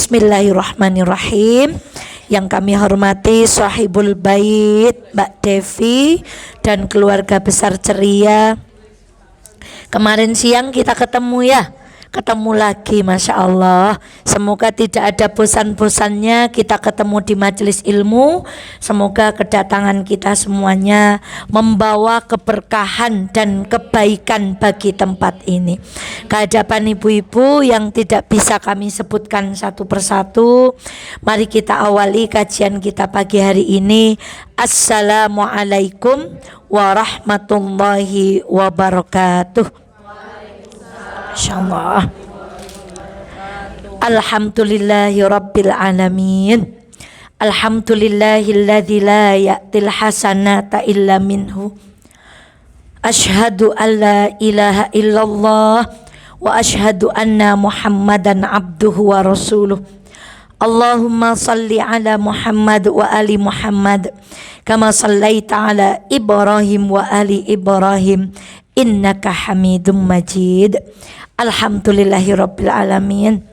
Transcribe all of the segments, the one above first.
Bismillahirrahmanirrahim. Yang kami hormati Sahibul Bait Mbak Devi dan keluarga besar ceria. Kemarin siang kita ketemu ya, ketemu lagi, Masya Allah. Semoga tidak ada bosan-bosannya kita ketemu di majelis ilmu. Semoga kedatangan kita semuanya membawa keberkahan dan kebaikan bagi tempat ini. Kehadapan ibu-ibu yang tidak bisa kami sebutkan satu persatu, mari kita awali kajian kita pagi hari ini. Assalamualaikum warahmatullahi wabarakatuh. Insyaallah. Alhamdulillahi rabbil alamin. Alhamdulillahilladzi la ya'til hasanata illa minhu. Asyhadu an la ilaha illallah wa asyhadu anna Muhammadan abduhu wa rasuluh. Allahumma salli ala Muhammad wa ali Muhammad kama sallaita ala Ibrahim wa ali Ibrahim innaka Hamidum Majid. Alhamdulillahirabbil alamin.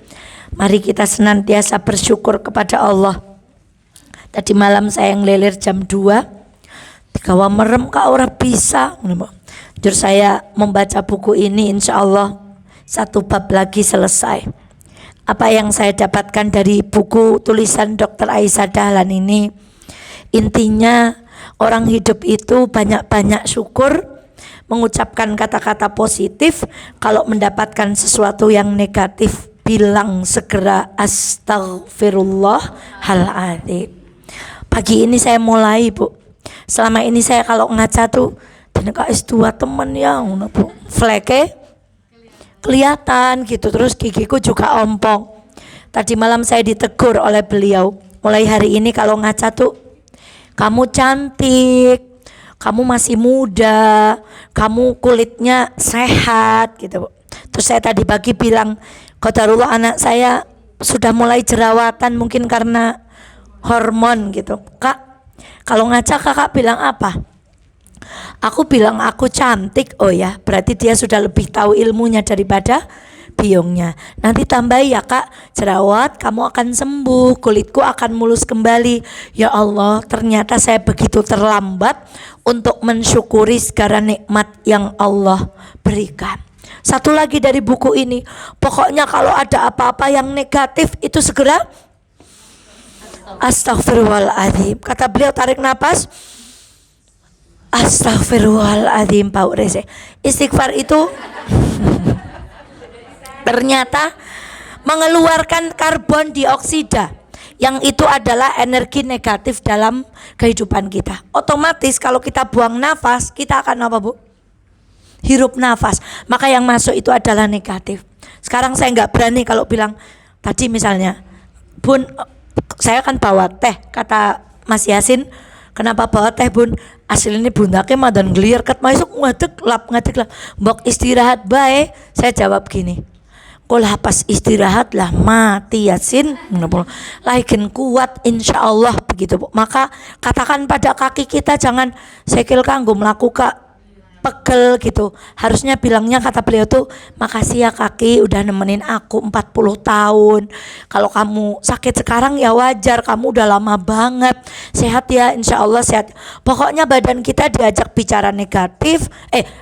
Mari kita senantiasa bersyukur kepada Allah. Tadi malam saya ngelelir jam 2. Dikawa merem ka ora bisa. Jujur saya membaca buku ini insyaallah satu bab lagi selesai. Apa yang saya dapatkan dari buku tulisan Dr. Aisyah Dahlan ini, intinya orang hidup itu banyak-banyak syukur, mengucapkan kata-kata positif. Kalau mendapatkan sesuatu yang negatif, bilang segera astaghfirullahaladzim. Pagi ini saya mulai, Bu. Selama ini saya kalau ngaca tuh dan S2 temen yang fleke kelihatan gitu, terus gigiku juga ompong. Tadi malam saya ditegur oleh beliau, mulai hari ini kalau ngaca tuh kamu cantik, kamu masih muda, kamu kulitnya sehat gitu. Terus saya tadi pagi bilang, qadarullah anak saya sudah mulai jerawatan mungkin karena hormon gitu. Kak, kalau ngaca kakak bilang apa? Aku bilang aku cantik. Oh ya, berarti dia sudah lebih tahu ilmunya daripada biongnya. Nanti tambah ya kak, jerawat kamu akan sembuh, kulitku akan mulus kembali. Ya Allah, ternyata saya begitu terlambat untuk mensyukuri segala nikmat yang Allah berikan. Satu lagi dari buku ini, pokoknya kalau ada apa-apa yang negatif itu segera astaghfirullahaladzim. Kata beliau, tarik nafas, astaghfirullahaladzim, Pak Reze. Istighfar itu ternyata mengeluarkan karbon dioksida, yang itu adalah energi negatif dalam kehidupan kita. Otomatis kalau kita buang nafas, kita akan apa, Bu? Hirup nafas. Maka yang masuk itu adalah negatif. Sekarang saya nggak berani kalau bilang, tadi misalnya, Bun, saya kan bawa teh, kata Mas Yasin, kenapa bawa teh Bun? Aslinya bundake madan ngeliar ket masuk ngadeg lap. Mbok istirahat bae. Saya jawab gini, kul pas istirahat lah mati Yasin, laikin kuat insyaallah begitu, Bu. Maka katakan pada kaki kita, jangan sekil kanggo melakukan pegel gitu. Harusnya bilangnya, kata beliau tuh, makasih ya kaki udah nemenin aku 40 tahun. Kalau kamu sakit sekarang ya wajar, kamu udah lama banget. Sehat ya, insya Allah sehat. Pokoknya badan kita diajak bicara negatif,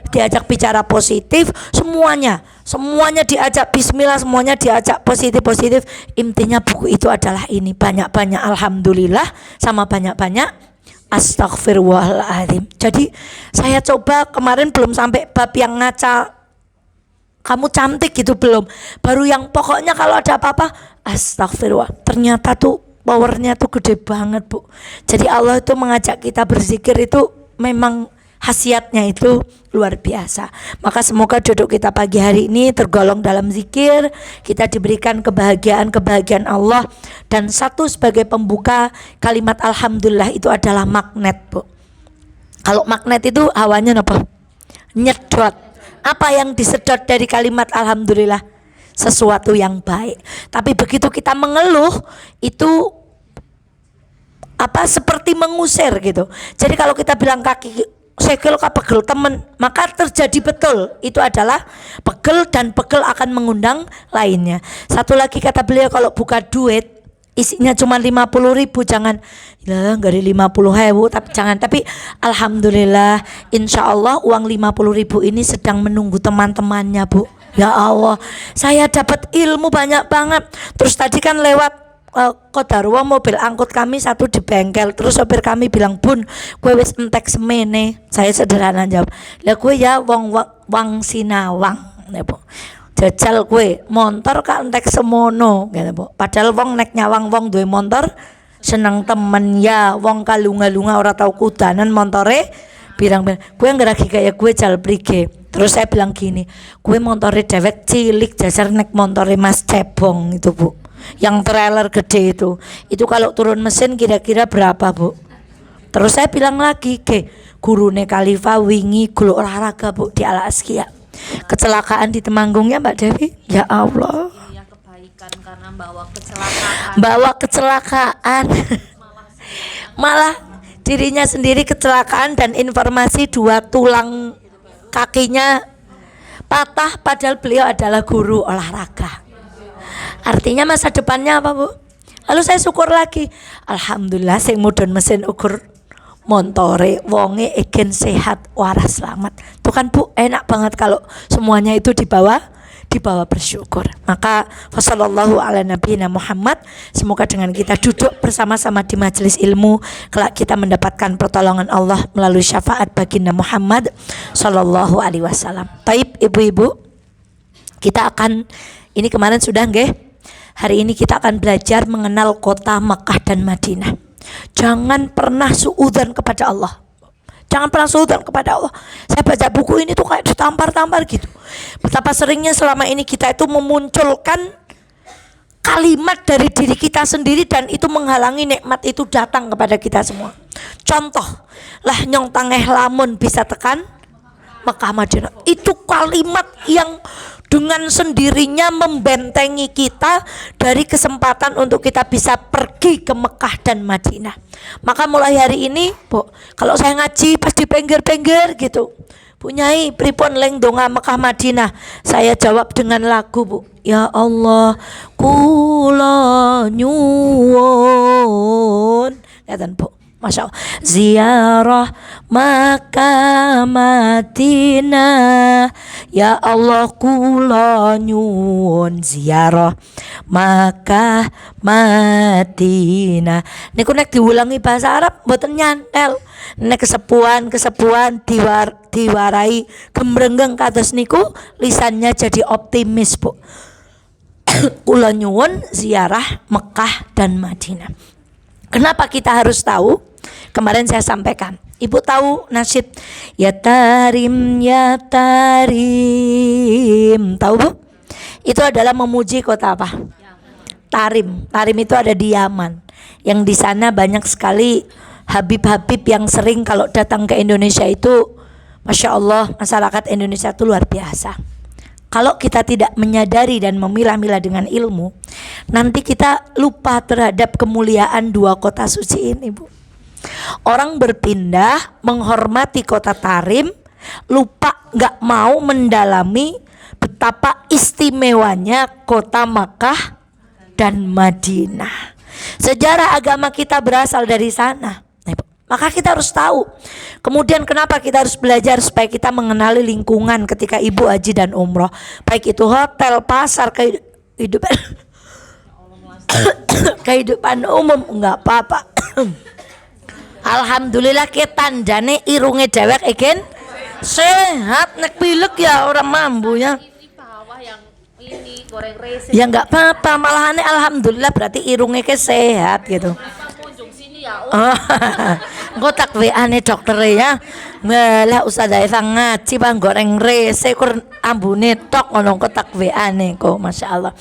diajak bicara positif, semuanya diajak bismillah, semuanya diajak positif. Intinya buku itu adalah ini, banyak-banyak alhamdulillah sama banyak-banyak astaghfirullahaladzim. Jadi saya coba kemarin belum sampai bab yang ngaca kamu cantik gitu, belum. Baru yang pokoknya kalau ada apa-apa astaghfirullah. Ternyata tuh powernya tuh gede banget, Bu. Jadi Allah itu mengajak kita berzikir itu memang khasiatnya itu luar biasa. Maka semoga duduk kita pagi hari ini tergolong dalam zikir, kita diberikan kebahagiaan Allah. Dan satu sebagai pembuka, kalimat alhamdulillah itu adalah magnet, Bu. Kalau magnet itu hawanya apa? Nyedot. Apa yang disedot dari kalimat alhamdulillah? Sesuatu yang baik. Tapi begitu kita mengeluh, itu seperti mengusir gitu. Jadi kalau kita bilang kaki segel ka pegel temen, maka terjadi betul itu adalah pegel dan pegel akan mengundang lainnya. Satu lagi kata beliau, kalau buka duit isinya cuma 50.000, jangan lah nggak ada 50.000, tapi jangan, tapi alhamdulillah insya Allah uang 50.000 ini sedang menunggu teman-temannya, Bu. Ya Allah, saya dapat ilmu banyak banget. Terus tadi kan lewat Kodarwa mobil angkut kami satu di bengkel, terus sopir kami bilang, "Bun, kue wis entek semene." Saya sederhana jawab, "Lah kue ya wang sinawang." Ya, Bu. Jajal kue motor kak entek semono gitu, Bu. Padahal wong nek nyawang wong duwe motor seneng temen ya, wong kalunga-lunga ora tau kudanan montore bilang kue ngeragi kayak kue jal prige. Terus saya bilang gini, kue montore dewek cilik jajar nek montore Mas Cebong itu, Bu, yang trailer gede itu kalau turun mesin kira-kira berapa, Bu? Terus saya bilang lagi, ke gurune Khalifa wingi gulu olahraga, Bu, di Al Askia, kecelakaan di Temanggung ya Mbak Dewi. Ya Allah, Iya, kebaikan karena bawa kecelakaan malah dirinya sendiri kecelakaan dan informasi 2 tulang kakinya patah, padahal beliau adalah guru olahraga. Artinya masa depannya apa, Bu? Lalu saya syukur lagi, alhamdulillah sing mudhun mesin ukur montore wonge egen sehat waras selamat. Tuh kan, Bu, enak banget kalau semuanya itu dibawa bersyukur. Maka wassallallahu ala nabiyina Muhammad, semoga dengan kita duduk bersama-sama di majelis ilmu kelak kita mendapatkan pertolongan Allah melalui syafaat baginda Muhammad sallallahu alaihi wasallam. Baik ibu-ibu, kita akan, ini kemarin sudah nggih, hari ini kita akan belajar mengenal kota Mekah dan Madinah. Jangan pernah suudzon kepada Allah. Jangan pernah suudzon kepada Allah. Saya baca buku ini tuh kayak ditampar-tampar gitu. Betapa seringnya selama ini kita itu memunculkan kalimat dari diri kita sendiri dan itu menghalangi nikmat itu datang kepada kita semua. Contoh, lah nyong tangeh lamun bisa tekan Mekah Madinah. Itu kalimat yang dengan sendirinya membentengi kita dari kesempatan untuk kita bisa pergi ke Mekah dan Madinah. Maka mulai hari ini, Bu, kalau saya ngaji pas di pinggir-pinggir gitu, Bu Nyai pripun leng donga Mekah Madinah, saya jawab dengan lagu, Bu. Ya Allah, kula nyuwun, ngeten, Bu. Masya Allah, ziarah Makkah Madinah, ya Allah kula nyuwun ziarah Makkah Madinah. Niku nek diulangi bahasa Arab mboten nyantel. Nek kesepuan diwarai gemrenggeng kados niku lisannya jadi optimis, Bu. Kula nyuwun ziarah Mekah dan Madinah. Kenapa kita harus tahu? Kemarin saya sampaikan, Ibu tahu nasyid ya tarim tahu, Bu? Itu adalah memuji kota apa? Tarim. Tarim itu ada di Yaman, yang di sana banyak sekali habib-habib yang sering kalau datang ke Indonesia itu, Masya Allah, masyarakat Indonesia itu luar biasa. Kalau kita tidak menyadari dan memilah-milah dengan ilmu, nanti kita lupa terhadap kemuliaan 2 kota suci ini, Bu. Orang berpindah menghormati kota Tarim, lupa gak mau mendalami betapa istimewanya kota Makkah dan Madinah. Sejarah agama kita berasal dari sana. Maka kita harus tahu. Kemudian kenapa kita harus belajar supaya kita mengenali lingkungan ketika Ibu haji dan umroh, baik itu hotel, pasar, kehidupan umum, enggak apa-apa. Alhamdulillah kita tandane irunge dewek egen sehat, nek pilek ya orang mampu ya. Ini bawah yang ini goreng rese. Ya enggak apa-apa, malahane alhamdulillah berarti irunge ke sehat gitu. Kunjung sini ya. Engko tak WA-ne dokter ya. Lah ustazah Eva ngaji bang goreng rese kur ambune tok ngono kok tak WA-ne kok, masyaallah.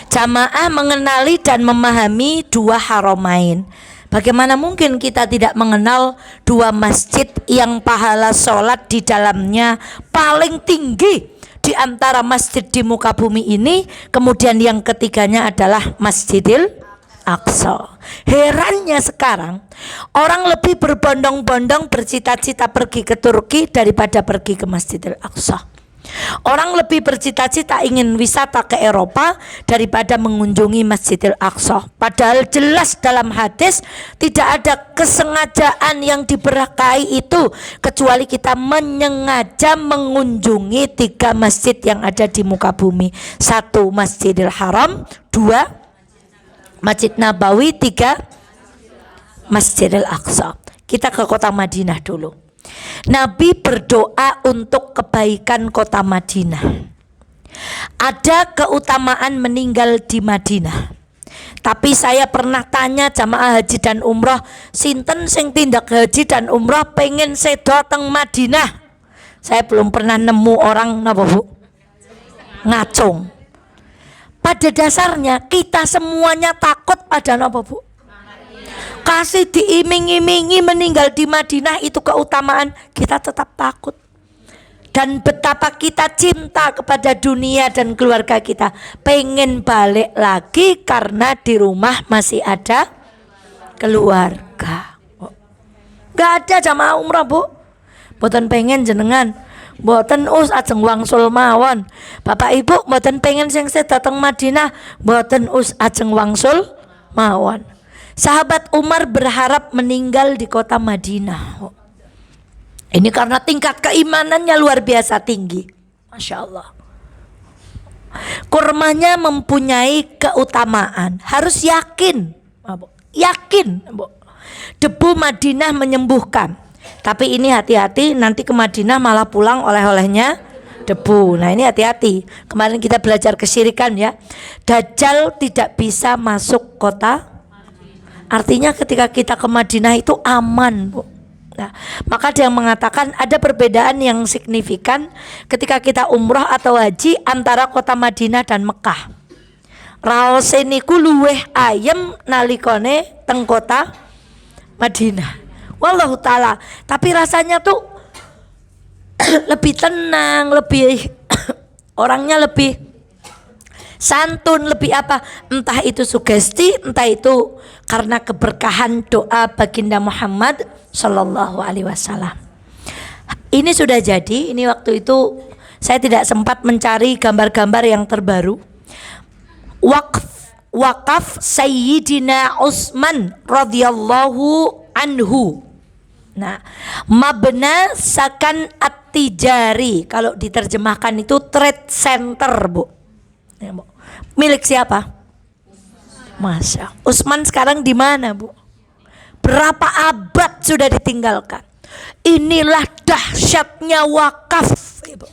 Jamaah mengenali dan memahami 2 haramain. Bagaimana mungkin kita tidak mengenal 2 masjid yang pahala sholat di dalamnya paling tinggi di antara masjid di muka bumi ini. Kemudian yang ketiganya adalah Masjidil Aqsa. Herannya sekarang orang lebih berbondong-bondong bercita-cita pergi ke Turki daripada pergi ke Masjidil Aqsa. Orang lebih bercita-cita ingin wisata ke Eropa daripada mengunjungi Masjidil Aqsa. Padahal jelas dalam hadis tidak ada kesengajaan yang diberkahi itu kecuali kita menyengaja mengunjungi 3 masjid yang ada di muka bumi. 1 Masjidil Haram, 2 Masjid Nabawi, 3 Masjidil Aqsa. Kita ke kota Madinah dulu. Nabi berdoa untuk kebaikan kota Madinah. Ada keutamaan meninggal di Madinah. Tapi saya pernah tanya jamaah haji dan umroh, sinten sing tindak haji dan umroh pengen sedo teng Madinah? Saya belum pernah nemu orang napa Bu? Ngacung. Pada dasarnya kita semuanya takut pada napa Bu? Kasih diiming-imingi meninggal di Madinah itu keutamaan, kita tetap takut. Dan betapa kita cinta kepada dunia dan keluarga kita, pengen balik lagi karena di rumah masih ada keluarga. Gak ada jamaah umrah Bu, boten pengen jenengan, boten ajeng wangsul mawon. Bapak Ibu boten pengen sing dateng Madinah, boten ajeng wangsul mawon. Sahabat Umar berharap meninggal di kota Madinah. Ini karena tingkat keimanannya luar biasa tinggi. Masya Allah. Kurmanya mempunyai keutamaan. Harus yakin. Yakin. Debu Madinah menyembuhkan. Tapi ini hati-hati, nanti ke Madinah malah pulang oleh-olehnya debu. Nah ini hati-hati. Kemarin kita belajar kesyirikan ya. Dajjal tidak bisa masuk kota. Artinya ketika kita ke Madinah itu aman Bu. Nah, maka ada yang mengatakan ada perbedaan yang signifikan ketika kita umroh atau haji antara kota Madinah dan Mekah. Raose niku luweh ayem nalikone teng kota Madinah. Wallahu taala. Tapi rasanya tuh lebih tenang, lebih orangnya lebih santun, lebih apa, entah itu sugesti, entah itu karena keberkahan doa baginda Muhammad Sallallahu Alaihi Wasallam. Ini sudah jadi. Ini waktu itu saya tidak sempat mencari gambar-gambar yang terbaru. Wakaf Sayyidina Utsman radhiyallahu anhu. Nah, mabna sakan at-tijari, kalau diterjemahkan itu trade center Bu. Ya, Bu. Milik siapa? Masya. Utsman sekarang di mana Bu? Berapa abad sudah ditinggalkan? Inilah dahsyatnya wakaf, Ibu.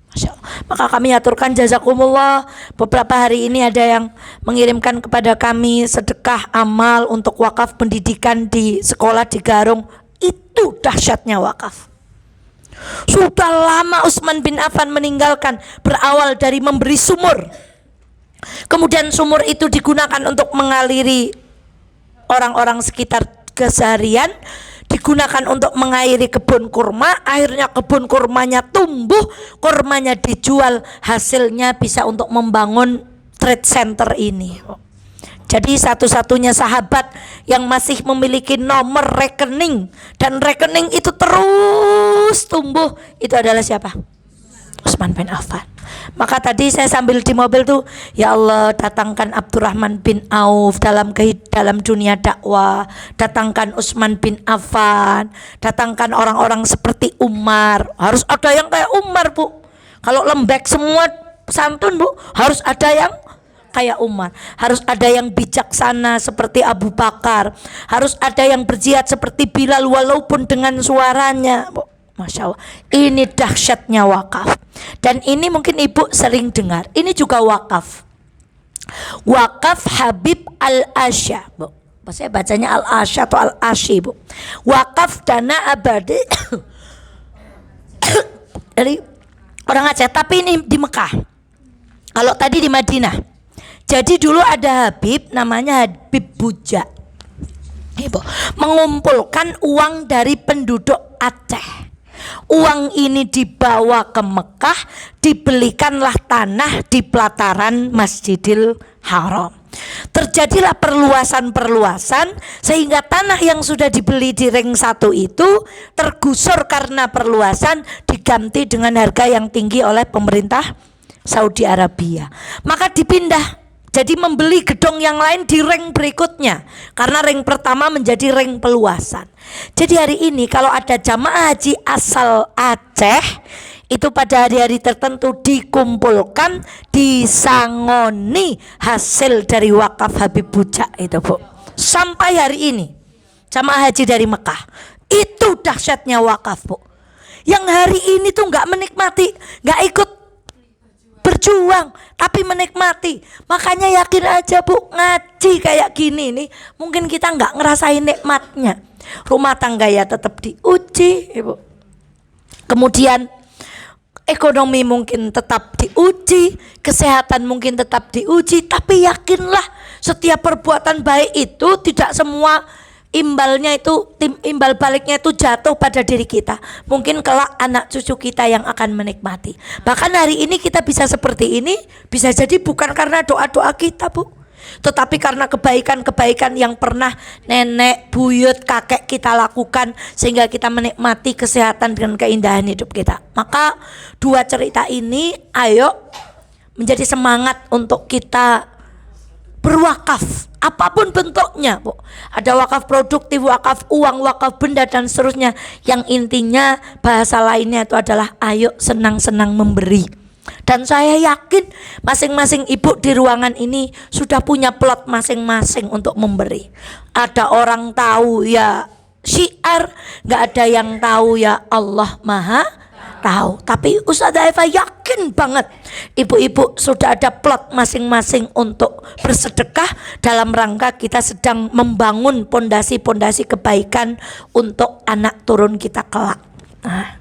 Masya Allah. Maka kami aturkan jazakumullah. Beberapa hari ini ada yang mengirimkan kepada kami sedekah amal untuk wakaf pendidikan di sekolah di Garung. Itu dahsyatnya wakaf. Sudah lama Utsman bin Affan meninggalkan, berawal dari memberi sumur. Kemudian sumur itu digunakan untuk mengaliri orang-orang sekitar keseharian, digunakan untuk mengairi kebun kurma. Akhirnya kebun kurmanya tumbuh, kurmanya dijual, hasilnya bisa untuk membangun trade center ini. Jadi satu-satunya sahabat yang masih memiliki nomor rekening dan rekening itu terus tumbuh, itu adalah siapa? Utsman bin Affan. Maka tadi saya sambil di mobil tuh, ya Allah, datangkan Abdurrahman bin Auf dalam dunia dakwah, datangkan Utsman bin Affan, datangkan orang-orang seperti Umar. Harus ada yang kayak Umar Bu. Kalau lembek semua santun Bu, harus ada yang kayak Umar. Harus ada yang bijaksana seperti Abu Bakar. Harus ada yang berjihad seperti Bilal walaupun dengan suaranya Bu. Masya Allah, ini dahsyatnya wakaf. Dan ini mungkin Ibu sering dengar. Ini juga wakaf. Wakaf Habib Al-Asya Bu. Saya bacanya Al-Asya atau Al-Asyi Bu. Wakaf dana abadi dari orang Aceh, tapi ini di Mekah. Kalau tadi di Madinah. Jadi dulu ada Habib namanya Habib Buja. Ibu mengumpulkan uang dari penduduk Aceh. Uang ini dibawa ke Mekah, dibelikanlah tanah di pelataran Masjidil Haram. Terjadilah perluasan-perluasan sehingga tanah yang sudah dibeli di ring 1 itu tergusur karena perluasan, diganti dengan harga yang tinggi oleh pemerintah Saudi Arabia. Maka dipindah, jadi membeli gedung yang lain di ring berikutnya, karena ring pertama menjadi ring peluasan. Jadi hari ini kalau ada jamaah haji asal Aceh, itu pada hari-hari tertentu dikumpulkan, disangoni hasil dari wakaf Habib Bujang itu, Bu. Sampai hari ini jamaah haji dari Mekah, itu dahsyatnya wakaf, Bu. Yang hari ini tuh nggak menikmati, nggak ikut berjuang, tapi menikmati. Makanya yakin aja, Bu, ngaji kayak gini nih, mungkin kita nggak ngerasain nikmatnya. Rumah tangga ya tetap diuji, Ibu. Kemudian ekonomi mungkin tetap diuji, kesehatan mungkin tetap diuji, tapi yakinlah setiap perbuatan baik itu tidak semua imbalnya itu, imbal baliknya itu jatuh pada diri kita. Mungkin kelak anak cucu kita yang akan menikmati. Bahkan hari ini kita bisa seperti ini, bisa jadi bukan karena doa-doa kita, Bu, tetapi karena kebaikan-kebaikan yang pernah nenek, buyut, kakek kita lakukan, sehingga kita menikmati kesehatan dan keindahan hidup kita. Maka dua cerita ini ayo menjadi semangat untuk kita berwakaf, apapun bentuknya, Bu. Ada wakaf produktif, wakaf uang, wakaf benda dan seterusnya. Yang intinya bahasa lainnya itu adalah ayo senang-senang memberi. Dan saya yakin masing-masing ibu di ruangan ini sudah punya plot masing-masing untuk memberi. Ada orang tahu ya syiar, nggak ada yang tahu ya Allah Maha tahu. Tapi Ustazah Eva yakin banget ibu-ibu sudah ada plot masing-masing untuk bersedekah dalam rangka kita sedang membangun pondasi-pondasi kebaikan untuk anak turun kita kelak. Nah,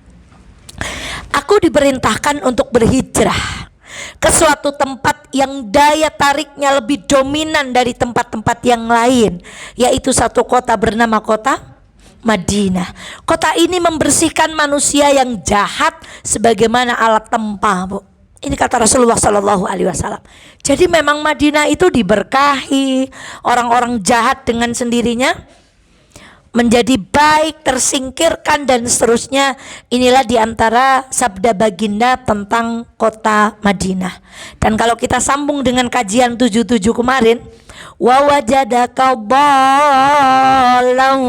aku diperintahkan untuk berhijrah ke suatu tempat yang daya tariknya lebih dominan dari tempat-tempat yang lain, yaitu satu kota bernama kota Madinah. Kota ini membersihkan manusia yang jahat sebagaimana alat tempah, Bu. Ini kata Rasulullah Sallallahu Alaihi Wasallam. Jadi memang Madinah itu diberkahi, orang-orang jahat dengan sendirinya menjadi baik, tersingkirkan dan seterusnya. Inilah diantara sabda baginda tentang kota Madinah. Dan kalau kita sambung dengan kajian 77 kemarin, wa wajadaka dhallan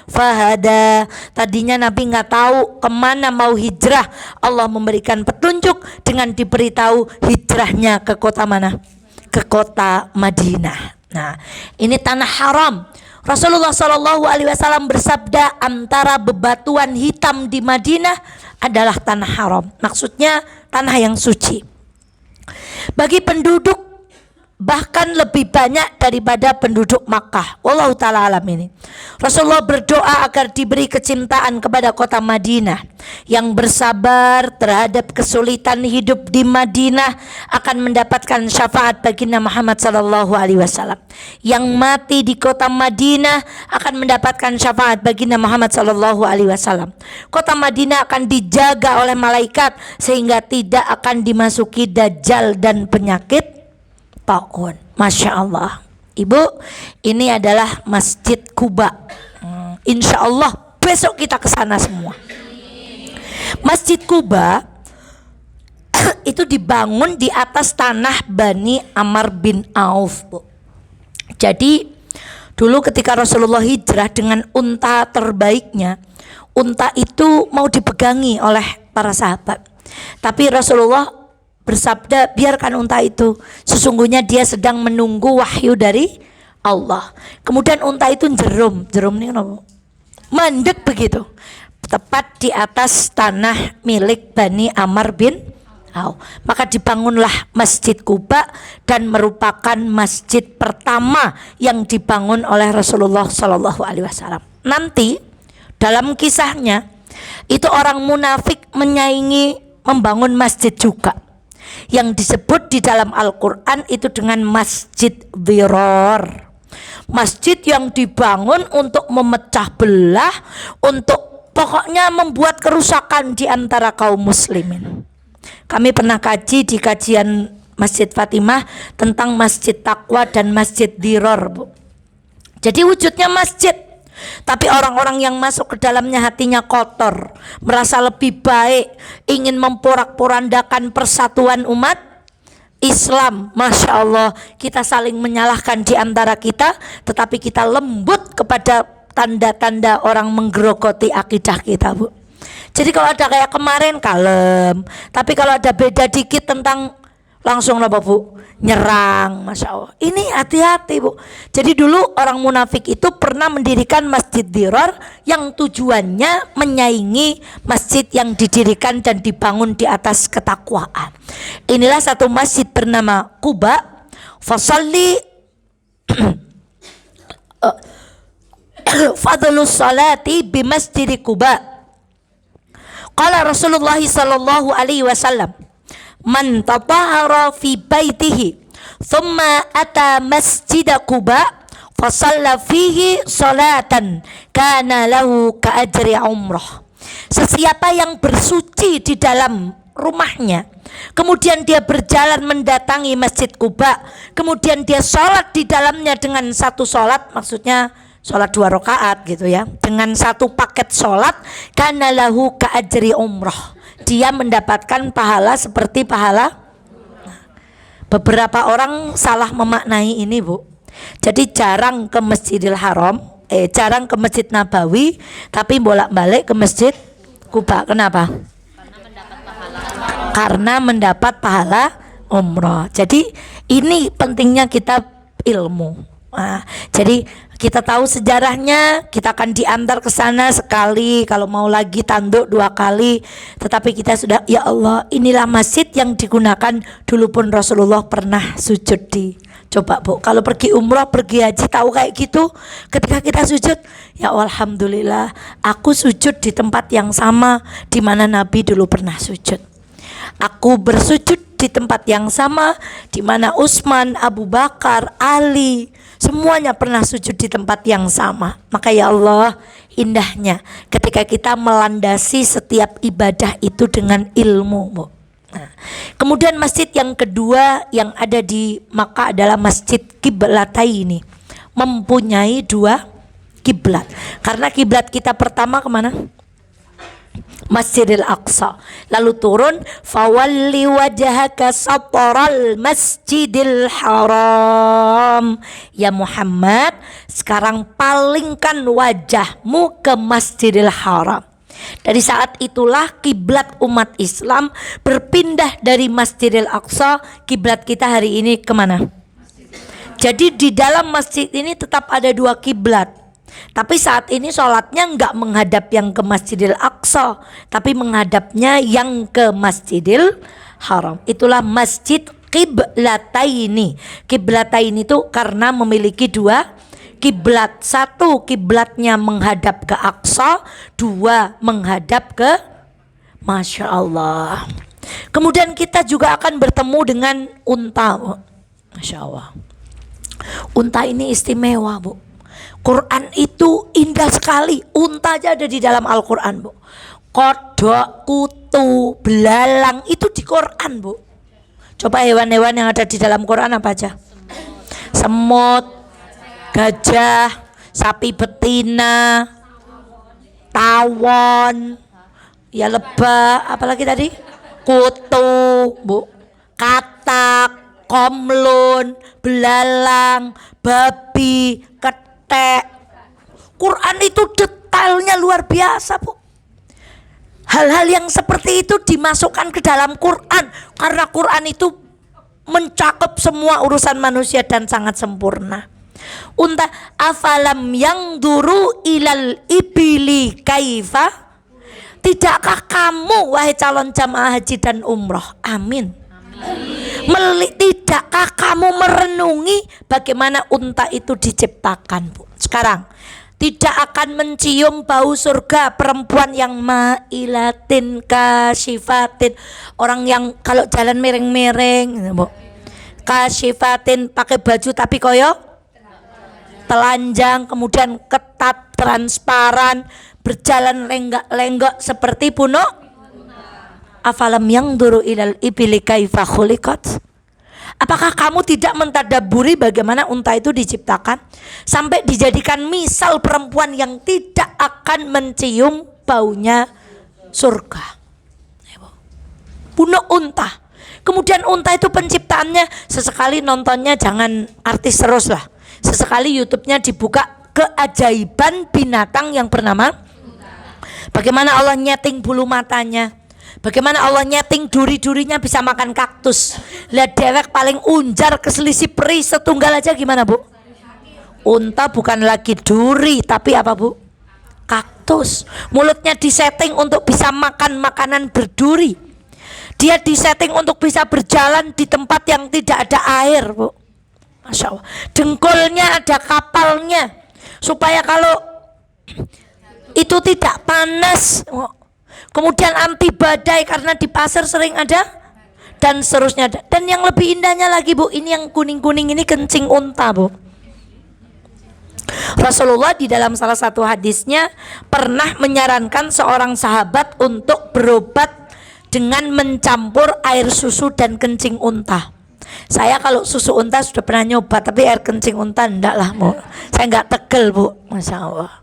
fahada. Tadinya Nabi nggak tahu kemana mau hijrah, Allah memberikan petunjuk dengan diberitahu hijrahnya ke kota mana? Ke kota Madinah. Nah, ini tanah haram. Rasulullah Shallallahu Alaihi Wasallam bersabda, antara bebatuan hitam di Madinah adalah tanah haram. Maksudnya tanah yang suci. Bagi penduduk bahkan lebih banyak daripada penduduk Makkah. Wallahu ta'ala alam ini. Rasulullah berdoa agar diberi kecintaan kepada kota Madinah. Yang bersabar terhadap kesulitan hidup di Madinah akan mendapatkan syafaat baginda Muhammad sallallahu alaihi wasallam. Yang mati di kota Madinah akan mendapatkan syafaat baginda Muhammad sallallahu alaihi wasallam. Kota Madinah akan dijaga oleh malaikat sehingga tidak akan dimasuki dajjal dan penyakit taun. Masya Allah, Ibu, ini adalah Masjid Quba. Insya Allah besok kita ke sana semua. Masjid Quba itu dibangun di atas tanah Bani Amr bin Auf, Bu. Jadi dulu ketika Rasulullah hijrah dengan unta terbaiknya, unta itu mau dipegangi oleh para sahabat. Tapi Rasulullah bersabda, biarkan unta itu, sesungguhnya dia sedang menunggu wahyu dari Allah. Kemudian unta itu jerum ini kenapa? Mandek begitu, tepat di atas tanah milik Bani Amr bin Auf. Maka dibangunlah Masjid Quba dan merupakan masjid pertama yang dibangun oleh Rasulullah Sallallahu Alaihi Wasallam. Nanti dalam kisahnya itu orang munafik menyaingi membangun masjid juga, yang disebut di dalam Al-Quran itu dengan Masjid Diror. Masjid yang dibangun untuk memecah belah, untuk pokoknya membuat kerusakan di antara kaum muslimin. Kami pernah kaji di kajian Masjid Fatimah tentang Masjid Taqwa dan Masjid Diror, Bu. Jadi wujudnya masjid, tapi orang-orang yang masuk ke dalamnya hatinya kotor, merasa lebih baik, ingin memporak-porandakan persatuan umat Islam. Masya Allah, kita saling menyalahkan di antara kita, tetapi kita lembut kepada tanda-tanda orang menggerogoti akidah kita, Bu. Jadi kalau ada kayak kemarin kalem, tapi kalau ada beda dikit tentang langsung apa, Bu? Nyerang. Masya Allah, ini hati-hati, Bu. Jadi dulu orang munafik itu pernah mendirikan Masjid Diror yang tujuannya menyaingi masjid yang didirikan dan dibangun di atas ketakwaan. Inilah satu masjid bernama Quba. Fasalli fadlus salati bi masjid Quba. Qala Rasulullah sallallahu alaihi wasallam, man tatahara fi baitihi thumma ata masjid Quba fa shalla fihi salatan kana lahu ka ajri umrah. Sesiapa yang bersuci di dalam rumahnya, kemudian dia berjalan mendatangi Masjid Quba, kemudian dia sholat di dalamnya dengan satu sholat, maksudnya sholat 2 rakaat gitu ya, dengan satu paket sholat, kana lahu ka ajri umrah, dia mendapatkan pahala seperti pahala. Beberapa orang salah memaknai ini, Bu. Jadi jarang ke Masjidil Haram, jarang ke Masjid Nabawi, tapi bolak-balik ke Masjid Quba. Kenapa? Karena mendapat pahala umrah. Jadi ini pentingnya kitab ilmu. Nah, jadi kita tahu sejarahnya, kita akan diantar ke sana sekali, kalau mau lagi tanduk 2 kali. Tetapi kita sudah, ya Allah, inilah masjid yang digunakan dulu pun Rasulullah pernah sujud di. Coba, Bu, kalau pergi umroh, pergi haji, tahu kayak gitu. Ketika kita sujud, ya alhamdulillah, aku sujud di tempat yang sama di mana Nabi dulu pernah sujud. Aku bersujud di tempat yang sama di mana Utsman, Abu Bakar, Ali, semuanya pernah sujud di tempat yang sama. Maka ya Allah, indahnya ketika kita melandasi setiap ibadah itu dengan ilmu, Bu. Nah, kemudian masjid yang kedua yang ada di Makkah adalah Masjid Qiblataini, mempunyai 2 kiblat. Karena kiblat kita pertama kemana? Masjidil Aqsa. Lalu turun, fawalli wajhaka satral Masjidil Haram. Ya Muhammad, sekarang palingkan wajahmu ke Masjidil Haram. Dari saat itulah kiblat umat Islam berpindah dari Masjidil Aqsa. Kiblat kita hari ini kemana? Jadi di dalam masjid ini tetap ada 2 kiblat. Tapi saat ini sholatnya enggak menghadap yang ke Masjidil Aqsa, tapi menghadapnya yang ke Masjidil Haram. Itulah Masjid Qiblataini. Qiblataini itu karena memiliki 2 kiblat. 1 kiblatnya menghadap ke Aqsa, 2 menghadap ke, Masya Allah. Kemudian kita juga akan bertemu dengan unta, Bu. Masya Allah. Unta ini istimewa, Bu. Quran itu indah sekali. Unta aja ada di dalam Al-Quran, Bu. Kodok, kutu, belalang itu di Quran, Bu. Coba hewan-hewan yang ada di dalam Quran apa aja? Semut, gajah, sapi betina, tawon, ya lebah, apalagi tadi? Kutu, Bu. Katak, komlun, belalang, babi, Quran itu detailnya luar biasa, Bu. Hal-hal yang seperti itu dimasukkan ke dalam Quran karena Quran itu mencakup semua urusan manusia dan sangat sempurna. Unta, afalam yang duru ilal ibili kaifa. Tidakkah kamu wahai calon jamaah haji dan umroh, amin, tidakkah kamu merenungi bagaimana unta itu diciptakan, Bu? Sekarang tidak akan mencium bau surga perempuan yang ma'ilatin kasyifatin, orang yang kalau jalan miring-miring, Bu. Kasyifatin, pakai baju tapi koyo telanjang, kemudian ketat transparan, berjalan lenggak-lenggok seperti punuk. Afalam yanzuru ilal ibili kaifa khuliqat. Apakah kamu tidak mentadaburi bagaimana unta itu diciptakan sampai dijadikan misal perempuan yang tidak akan mencium baunya surga. Punuk unta. Kemudian unta itu penciptaannya sesekali nontonnya jangan artis terus lah. Sesekali YouTube-nya dibuka keajaiban binatang yang bernama bagaimana Allah nyeting bulu matanya. Bagaimana Allah nyeting duri-durinya bisa makan kaktus. Lihat dewek paling unjar keselisih peri setunggal aja gimana Bu? Unta bukan lagi duri tapi apa Bu? Kaktus. Mulutnya disetting untuk bisa makan makanan berduri. Dia disetting untuk bisa berjalan di tempat yang tidak ada air Bu. Masya Allah. Dengkulnya ada kapalnya supaya kalau itu tidak panas. Kemudian anti badai karena di pasar sering ada dan seterusnya. Dan yang lebih indahnya lagi Bu, ini yang kuning-kuning ini kencing unta Bu. Rasulullah di dalam salah satu hadisnya pernah menyarankan seorang sahabat untuk berobat dengan mencampur air susu dan kencing unta. Saya kalau susu unta sudah pernah nyoba, tapi air kencing unta enggak lah Bu. Saya enggak tegel Bu, Masya Allah.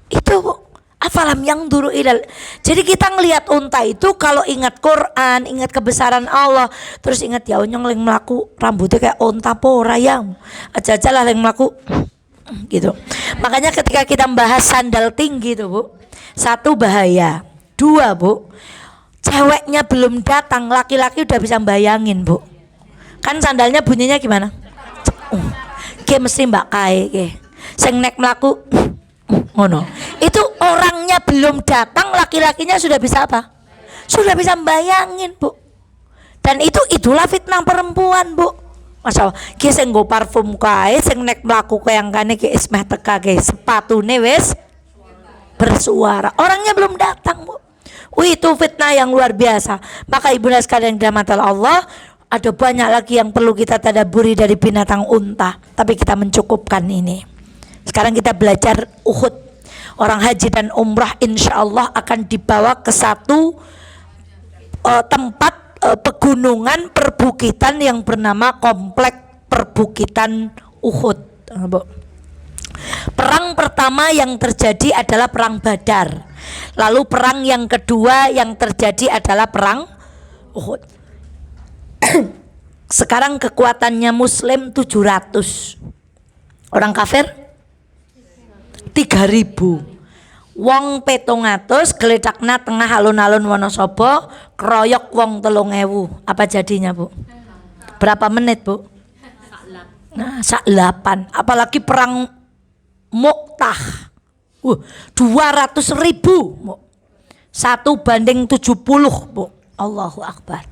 Itu Bu. Afalam yang duru ilal. Jadi kita ngelihat unta itu kalau ingat Quran, ingat kebesaran Allah, terus ingat ya onyong leng melaku rambutnya kayak unta pora yang aja lah leng melaku gitu. Makanya ketika kita membahas sandal tinggi tuh Bu, satu bahaya, dua Bu, ceweknya belum datang, laki-laki udah bisa bayangin Bu. Kan sandalnya bunyinya gimana? Kayak mesti mbak kai, kayak sing nek melaku. Ngono. Itu orangnya belum datang, laki-lakinya sudah bisa apa? Sudah bisa bayangin Bu. Dan itu itulah fitnah perempuan Bu. Masya Allah. Ki sing nggo parfum kae, sing nek mlaku kayangkane ki ismeh teka ke sepatune wis bersuara. Orangnya belum datang Bu. Itu fitnah yang luar biasa. Maka ibu sekalian yang dirahmati Allah, ada banyak lagi yang perlu kita tadaburi dari binatang unta. Tapi kita mencukupkan ini. Sekarang kita belajar Uhud. Orang haji dan umrah insya Allah akan dibawa ke satu tempat pegunungan perbukitan yang bernama komplek perbukitan Uhud. Perang pertama yang terjadi adalah perang Badar. Lalu perang yang kedua yang terjadi adalah perang Uhud. Sekarang kekuatannya Muslim 700, orang kafir 3.000. Wong 700 gledakna tengah alun-alun Wonosobo, keroyok wong 3.000. Apa jadinya Bu? Berapa menit Bu? Nah, sak 8. Apalagi perang Mu'tah. 200.000 Bu. 1 banding 70 Bu. Allahu Akbar.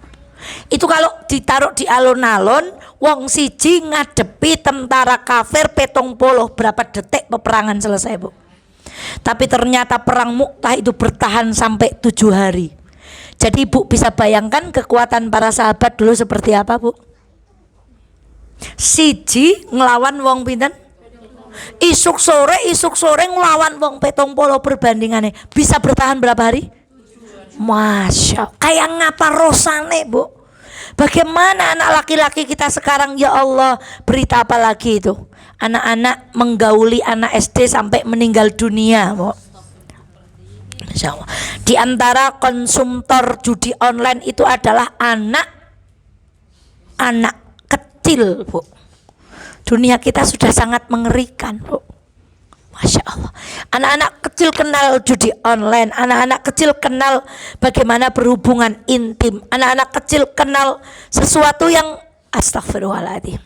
Itu kalau ditaruh di alun-alun, wong siji ngadepi tentara kafir 70, berapa detik peperangan selesai Bu. Tapi ternyata perang Mu'tah itu bertahan sampai 7 hari. Jadi Ibu bisa bayangkan kekuatan para sahabat dulu seperti apa Bu. Siji ngelawan wong pinten? Isuk sore ngelawan wong 70 perbandingannya. Bisa bertahan berapa hari? Masya, kayak ngapa rosane Bu. Bagaimana anak laki-laki kita sekarang ya Allah, berita apa lagi itu? Anak-anak menggauli anak SD sampai meninggal dunia Bu. Masya Allah. Di antara konsumtor judi online itu adalah anak kecil Bu. Dunia kita sudah sangat mengerikan Bu. Masya Allah. Anak-anak kecil kenal judi online, anak-anak kecil kenal bagaimana berhubungan intim, anak-anak kecil kenal sesuatu yang astagfirullahaladzim.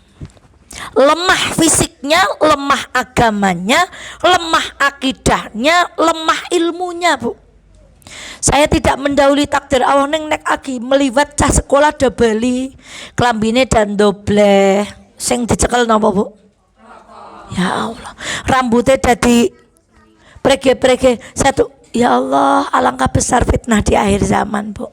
Lemah fisiknya, lemah agamanya, lemah akidahnya, lemah ilmunya Bu. Saya tidak mendahului takdir Allah neng nek agi meliwat cah sekolah da Bali, klambine dan dobleh, sing dicekel napa Bu? Ya Allah, rambutnya jadi prege-prege satu. Ya Allah, alangkah besar fitnah di akhir zaman Bu.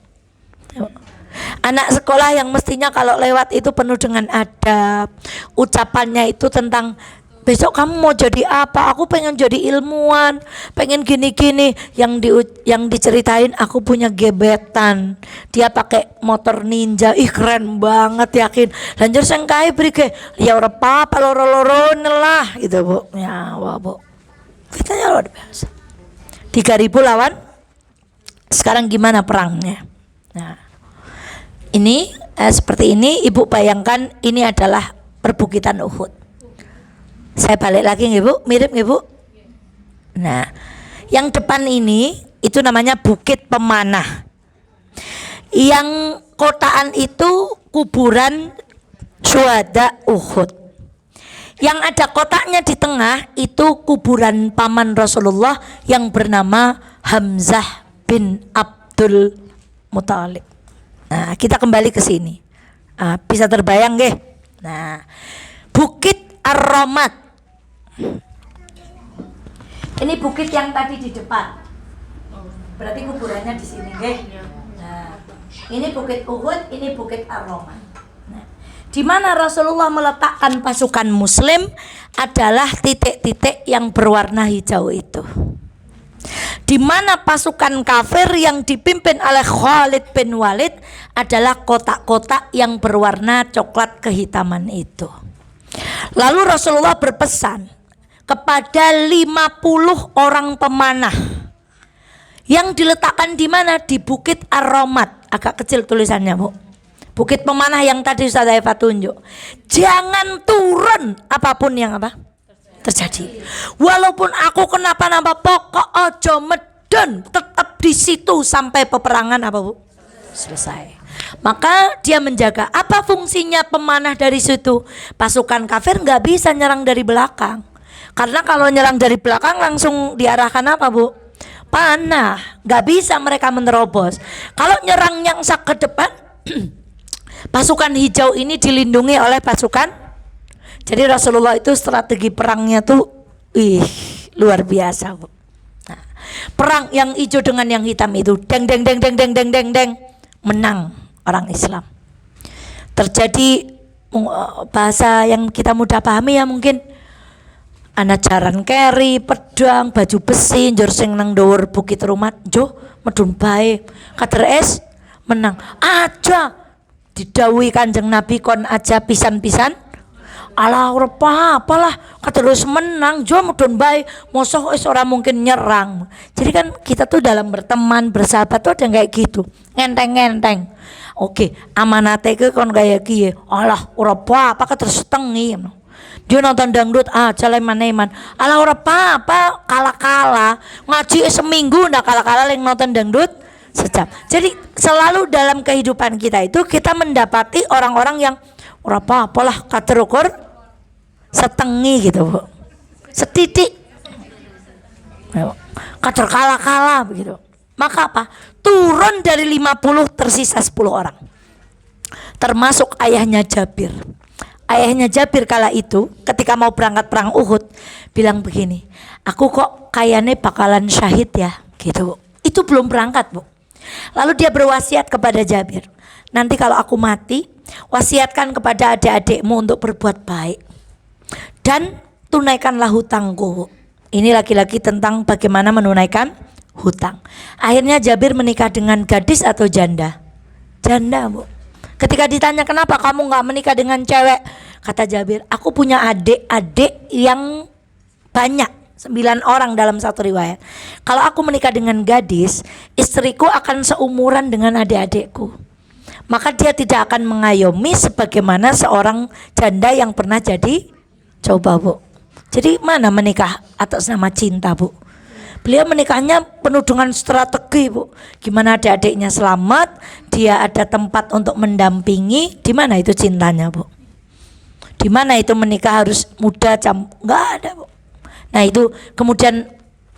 Anak sekolah yang mestinya kalau lewat itu penuh dengan adab, ucapannya itu tentang besok kamu mau jadi apa? Aku pengen jadi ilmuwan, pengen gini-gini. Yang diceritain aku punya gebetan, dia pakai motor ninja, ih keren banget yakin. Lanjut sengkai beri ke, ya ora apa loro-loro lah gitu bu. Ya wah bu, katanya luar biasa. 3.000 lawan. Sekarang gimana perangnya? Nah, ini seperti ini. Ibu bayangkan ini adalah perbukitan Uhud. Saya balik lagi nggih Bu, mirip nggih Bu? Nah, yang depan ini itu namanya Bukit Pemanah. Yang kotaan itu kuburan syuhada Uhud. Yang ada kotaknya di tengah itu kuburan paman Rasulullah yang bernama Hamzah bin Abdul Muthalib. Nah, kita kembali ke sini. Bisa terbayang nggih? Nah, Bukit Ar-Ramat. Ini bukit yang tadi di depan. Berarti kuburannya di sini, nggih. Nah, ini Bukit Uhud, ini Bukit Ar-Ramat. Nah, di mana Rasulullah meletakkan pasukan Muslim adalah titik-titik yang berwarna hijau itu. Di mana pasukan kafir yang dipimpin oleh Khalid bin Walid adalah kotak-kotak yang berwarna coklat kehitaman itu. Lalu Rasulullah berpesan kepada 50 orang pemanah yang diletakkan di mana? Di Bukit Ar-Ramat. Agak kecil tulisannya Bu. Bukit pemanah yang tadi Ustaz Eva tunjuk. Jangan turun apapun yang terjadi. Walaupun aku kenapa-napa, pokok ojo medun, tetap di situ sampai peperangan Bu? Selesai. Maka dia menjaga. Apa fungsinya pemanah dari situ? Pasukan kafir nggak bisa nyerang dari belakang. Karena kalau nyerang dari belakang langsung diarahkan Bu? Panah. Nggak bisa mereka menerobos. Kalau nyerang yang sak ke depan, pasukan hijau ini dilindungi oleh pasukan. Jadi Rasulullah itu strategi perangnya tuh luar biasa Bu. Nah, perang yang hijau dengan yang hitam itu deng deng deng deng deng deng deng deng, menang orang Islam. Terjadi bahasa yang kita mudah pahami ya mungkin ana jaran keri, pedang, baju besi, njur sing nang dhuwur bukit rumat, jo medun bae. Kader es menang. Aja didhawuhi Kanjeng Nabi kon aja pisan-pisan. Alah ora apa-apalah, terus menang, jo medun bae. Mosok wis ora mungkin nyerang. Jadi kan kita tuh dalam berteman, bersahabat tuh ada kayak gitu. Ngenteng-ngenteng. Oke, amanate ke kon kaya kiye. Alah ora apa-apa terus tengi. Dia nonton dangdut aja leman-leman. Alah ora apa-apa, kala-kala ngaji seminggu ndak kala-kala yang nonton dangdut sejam. Jadi selalu dalam kehidupan kita itu kita mendapati orang-orang yang ora apa-apalah kader ukur setengi gitu Bu. Setitik. Kader kala-kala begitu. Maka apa? Turun dari 50 tersisa 10 orang. Termasuk ayahnya Jabir. Ayahnya Jabir kala itu ketika mau berangkat perang Uhud bilang begini, aku kok kayaknya bakalan syahid ya gitu Bu. Itu belum berangkat Bu. Lalu dia berwasiat kepada Jabir, nanti kalau aku mati wasiatkan kepada adik-adikmu untuk berbuat baik dan tunaikanlah hutangku Bu. Ini lagi-lagi tentang bagaimana menunaikan hutang. Akhirnya Jabir menikah dengan gadis atau janda? Janda Bu. Ketika ditanya kenapa kamu gak menikah dengan cewek, kata Jabir, aku punya adik-adik yang banyak, 9 orang dalam satu riwayat. Kalau aku menikah dengan gadis, istriku akan seumuran dengan adik-adikku. Maka dia tidak akan mengayomi sebagaimana seorang janda yang pernah jadi coba Bu. Jadi mana menikah atas nama cinta Bu? Beliau menikahnya penuh dengan strategi Bu. Gimana adik-adiknya selamat, dia ada tempat untuk mendampingi. Di mana itu cintanya Bu? Di mana itu menikah harus muda nggak ada Bu. Nah itu kemudian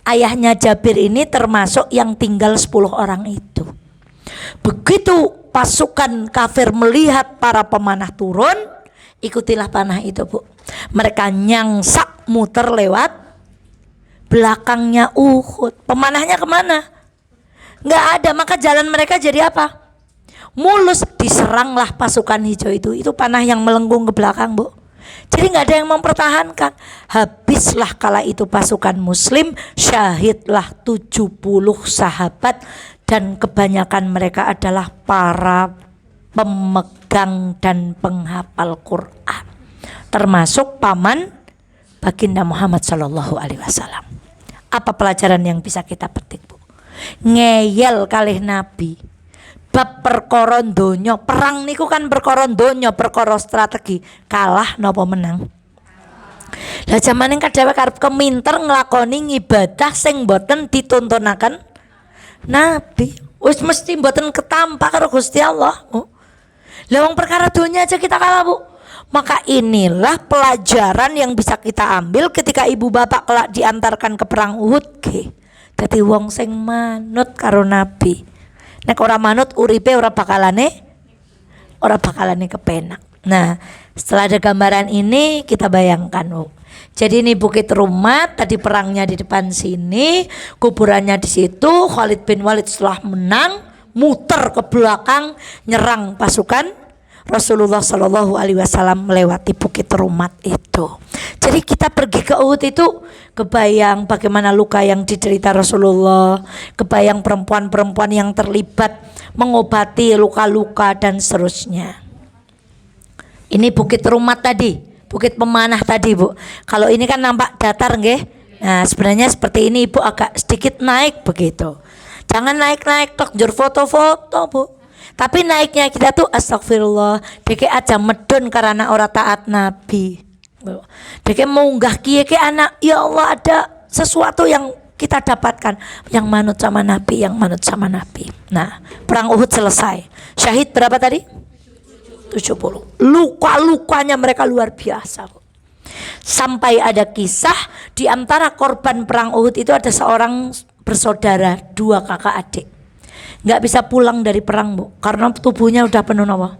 ayahnya Jabir ini termasuk yang tinggal 10 orang itu. Begitu pasukan kafir melihat para pemanah turun, ikutilah panah itu Bu. Mereka nyangsak muter lewat belakangnya Uhud. Pemanahnya kemana? Nggak ada. Maka jalan mereka jadi apa? Mulus. Diseranglah pasukan hijau itu. Itu panah yang melengkung ke belakang Bu. Jadi nggak ada yang mempertahankan. Habislah kala itu pasukan muslim, syahidlah 70 sahabat, dan kebanyakan mereka adalah para pemegang dan penghafal Quran, termasuk paman baginda Muhammad Sallallahu Alaihi Wasallam. Apa pelajaran yang bisa kita petik, Bu? Ngeyel kalih Nabi bab perkara donya. Perang niku kan perkara donya, perkara strategi. Kalah napa menang? Lah jamane kadhewe karep keminter nglakoni ibadah sing boten dituntunaken Nabi. Wis mesti boten ketampa karo Gusti Allah. Lah wong perkara donya aja kita kalah, Bu. Maka inilah pelajaran yang bisa kita ambil ketika ibu bapak kelak diantarkan ke perang Uhud. Dadi wong sing manut karo Nabi. Nek ora manut uripe ora bakalane kepenak. Nah, setelah ada gambaran ini kita bayangkan, Bu. Jadi ini Bukit Rumat, tadi perangnya di depan sini, kuburannya di situ. Khalid bin Walid setelah menang muter ke belakang nyerang pasukan Rasulullah Shallallahu Alaihi Wasallam melewati Bukit Rumat itu. Jadi kita pergi ke Uhud itu kebayang bagaimana luka yang diderita Rasulullah, kebayang perempuan-perempuan yang terlibat mengobati luka-luka dan seterusnya. Ini Bukit Rumat tadi, Bukit Pemanah tadi, Bu. Kalau ini kan nampak datar, nggih. Nah, sebenarnya seperti ini, Ibu, agak sedikit naik begitu. Jangan naik-naik tok njur foto-foto, Bu. Tapi naiknya kita tuh astagfirullah, deke aja medun karena ora taat Nabi. Deke munggah kiye ke anak, ya Allah ada sesuatu yang kita dapatkan yang manut sama Nabi, yang manut sama Nabi. Nah, perang Uhud selesai. Syahid berapa tadi? 70. Luka-lukanya mereka luar biasa. Sampai ada kisah di antara korban perang Uhud itu ada seorang bersaudara, 2 kakak adik. Nggak bisa pulang dari perang, Bu, karena tubuhnya udah penuh nawa.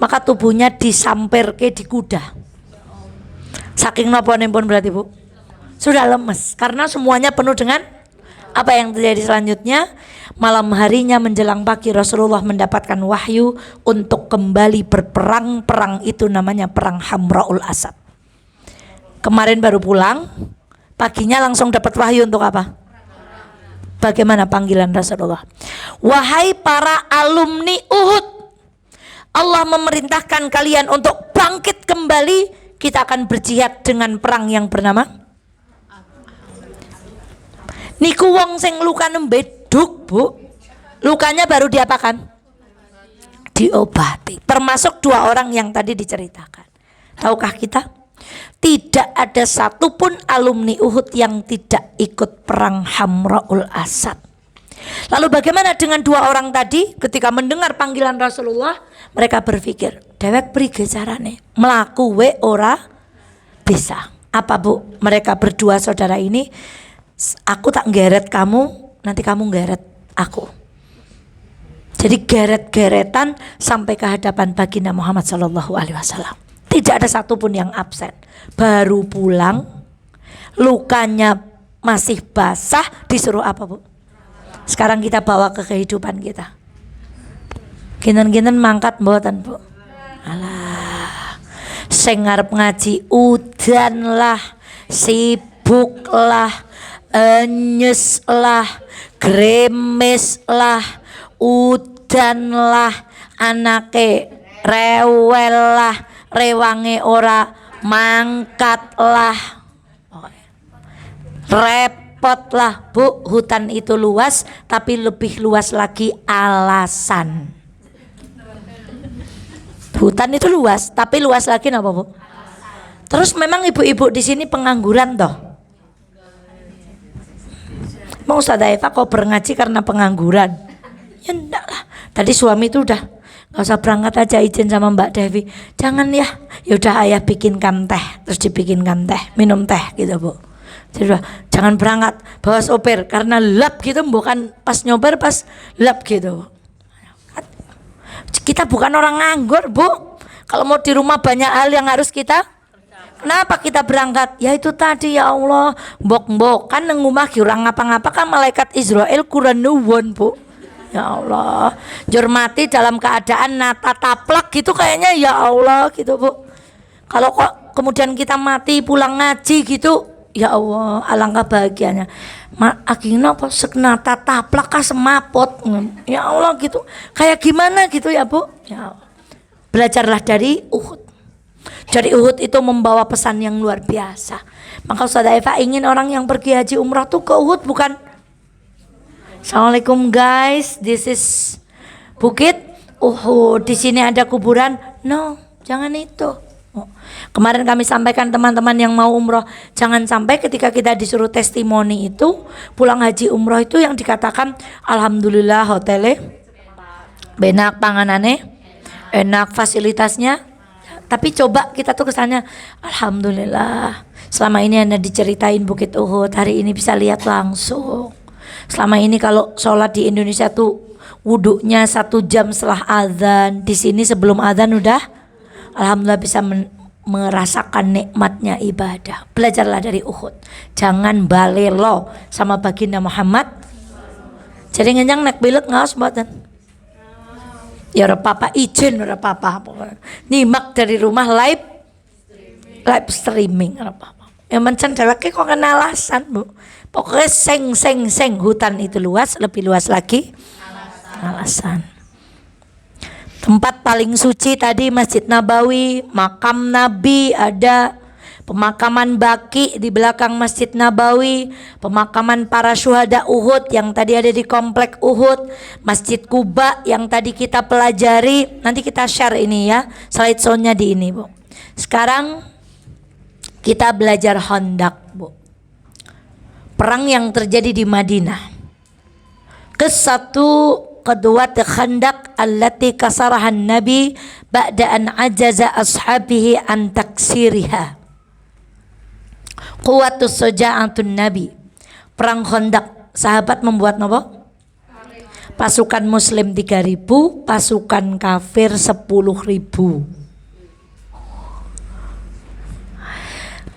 Maka tubuhnya disamperke di kuda. Saking napa pun berarti, Bu, sudah lemes karena semuanya penuh dengan apa yang terjadi selanjutnya. Malam harinya menjelang pagi Rasulullah mendapatkan wahyu untuk kembali berperang. Perang itu namanya perang Hamraul Asad. Kemarin baru pulang, paginya langsung dapat wahyu untuk apa? Bagaimana panggilan Rasulullah? Wahai para alumni Uhud, Allah memerintahkan kalian untuk bangkit kembali. Kita akan berjihad dengan perang yang bernama niku wong sing luka nembeduk, Bu. Lukanya baru diapakan? Diobati. Termasuk 2 orang yang tadi diceritakan. Tahukah kita? Tidak ada satupun alumni Uhud yang tidak ikut perang Hamraul Asad. Lalu bagaimana dengan 2 orang tadi? Ketika mendengar panggilan Rasulullah, mereka berpikir, dewek prige carane mlaku we ora bisa. Apa, Bu? Mereka berdua saudara ini, aku tak geret kamu, nanti kamu geret aku. Jadi geret-geretan sampai ke hadapan baginda Muhammad Sallallahu Alaihi Wasallam. Tidak ada satupun yang absen. Baru pulang, lukanya masih basah, disuruh apa, Bu? Sekarang kita bawa ke kehidupan kita. Kinten-kinten mangkat mboten, Bu? Alah, sing ngarep ngaji udan lah, sibuk lah, enyes lah, gremes lah, udan lah, anake rewel lah, rewange ora mangkat lah, repot lah, Bu. Hutan itu luas, tapi lebih luas lagi alasan. Hutan itu luas, tapi luas lagi apa, Bu? Terus memang ibu-ibu di sini pengangguran toh? Mau Ustazah Eva kok berngaji karena pengangguran? Ya enggak lah. Tadi suami itu udah nggak usah berangkat aja, izin sama Mbak Devi. Jangan ya, udah ayah bikinkan teh, terus dibikinkan teh, minum teh gitu, Bu. Jadi udah jangan berangkat, bawa sopir karena lap gitu, bukan pas nyobar pas lap gitu. Kita bukan orang nganggur, Bu. Kalau mau di rumah banyak hal yang harus kita. Kenapa kita berangkat? Ya itu tadi, ya Allah, mbok-mbok kan nang omah ki ora ngapa-ngapa kan malaikat Israel kurang nuwun, Bu. Ya Allah, njur mati dalam keadaan nata taplak gitu kayaknya, ya Allah gitu, Bu. Kalau kok kemudian kita mati pulang ngaji gitu, ya Allah alangkah bahagianya. Akhirnya apa sekna tataplak kah semapot, ya Allah gitu. Kayak gimana gitu ya Bu? Ya Allah. Belajarlah dari Uhud. Dari Uhud itu membawa pesan yang luar biasa. Maka Ustazah Eva ingin orang yang pergi haji umrah tuh ke Uhud, bukan? Assalamualaikum guys, this is Bukit Uhud. Di sini ada kuburan. No, jangan itu. Kemarin kami sampaikan teman-teman yang mau umroh, jangan sampai ketika kita disuruh testimoni itu pulang haji umroh itu yang dikatakan alhamdulillah hotelnya benak, panganannya enak, fasilitasnya. Tapi coba kita tuh kesannya alhamdulillah selama ini Anda diceritain Bukit Uhud, hari ini bisa lihat langsung. Selama ini kalau sholat di Indonesia tuh wuduknya 1 jam setelah azan, di sini sebelum azan udah alhamdulillah bisa merasakan nikmatnya ibadah. Belajarlah dari Uhud. Jangan balelo sama baginda Muhammad. Jadi ngenyang nek bilet ngaos mboten. Ya ora papa izin ora papa. Nyimak dari rumah live streaming ora papa. Ya mencen dheweke kok kena alasan, Bu. Pokoknya seng hutan itu luas, lebih luas lagi alasan. Tempat paling suci tadi Masjid Nabawi, makam Nabi ada, pemakaman Baqi di belakang Masjid Nabawi, pemakaman para syuhada Uhud yang tadi ada di komplek Uhud, Masjid Kuba yang tadi kita pelajari. Nanti kita share ini ya, slideshow-nya di ini Bu. Sekarang kita belajar Khandaq Bu. Perang yang terjadi di Madinah. Qadwat Khandaq allati kasaraha Nabi ba'da an ajaza ashabihi an taksiriha. Quwwatus syaja'atun Nabi. Perang Khandaq, sahabat membuat napa? Pasukan muslim 3.000, pasukan kafir 10.000.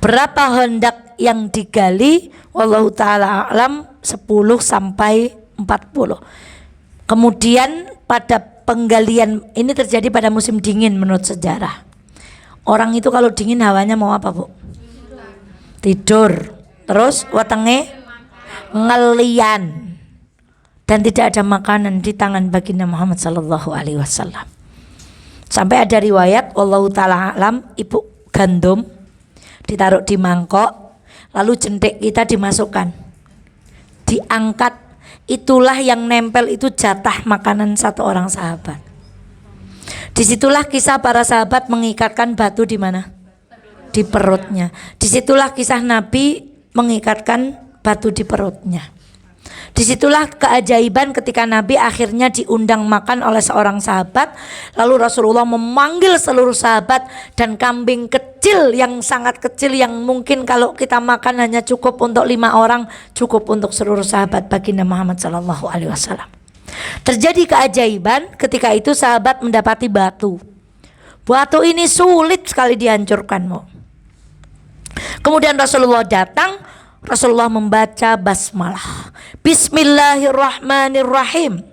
Berapa Khandaq yang digali? Wallahu taala alam 10 sampai 40. Kemudian pada penggalian ini terjadi pada musim dingin menurut sejarah. Orang itu kalau dingin hawanya mau apa Bu? Tidur. Terus wetenge ngelian. Dan tidak ada makanan di tangan baginda Muhammad sallallahu alaihi wasallam. Sampai ada riwayat wallahu taala alam, ibu gandum ditaruh di mangkok, lalu jentik kita dimasukkan. Diangkat. Itulah yang nempel itu jatah makanan satu orang sahabat. Disitulah kisah para sahabat mengikatkan batu di mana? Di perutnya. Disitulah kisah Nabi mengikatkan batu di perutnya. Disitulah keajaiban ketika Nabi akhirnya diundang makan oleh seorang sahabat. Lalu Rasulullah memanggil seluruh sahabat dan kambing kecil yang sangat kecil yang mungkin kalau kita makan hanya cukup untuk 5 orang, cukup untuk seluruh sahabat baginda Muhammad SAW. Terjadi keajaiban ketika itu sahabat mendapati batu. Batu ini sulit sekali dihancurkan. Kemudian Rasulullah datang. Rasulullah membaca basmalah. Bismillahirrahmanirrahim.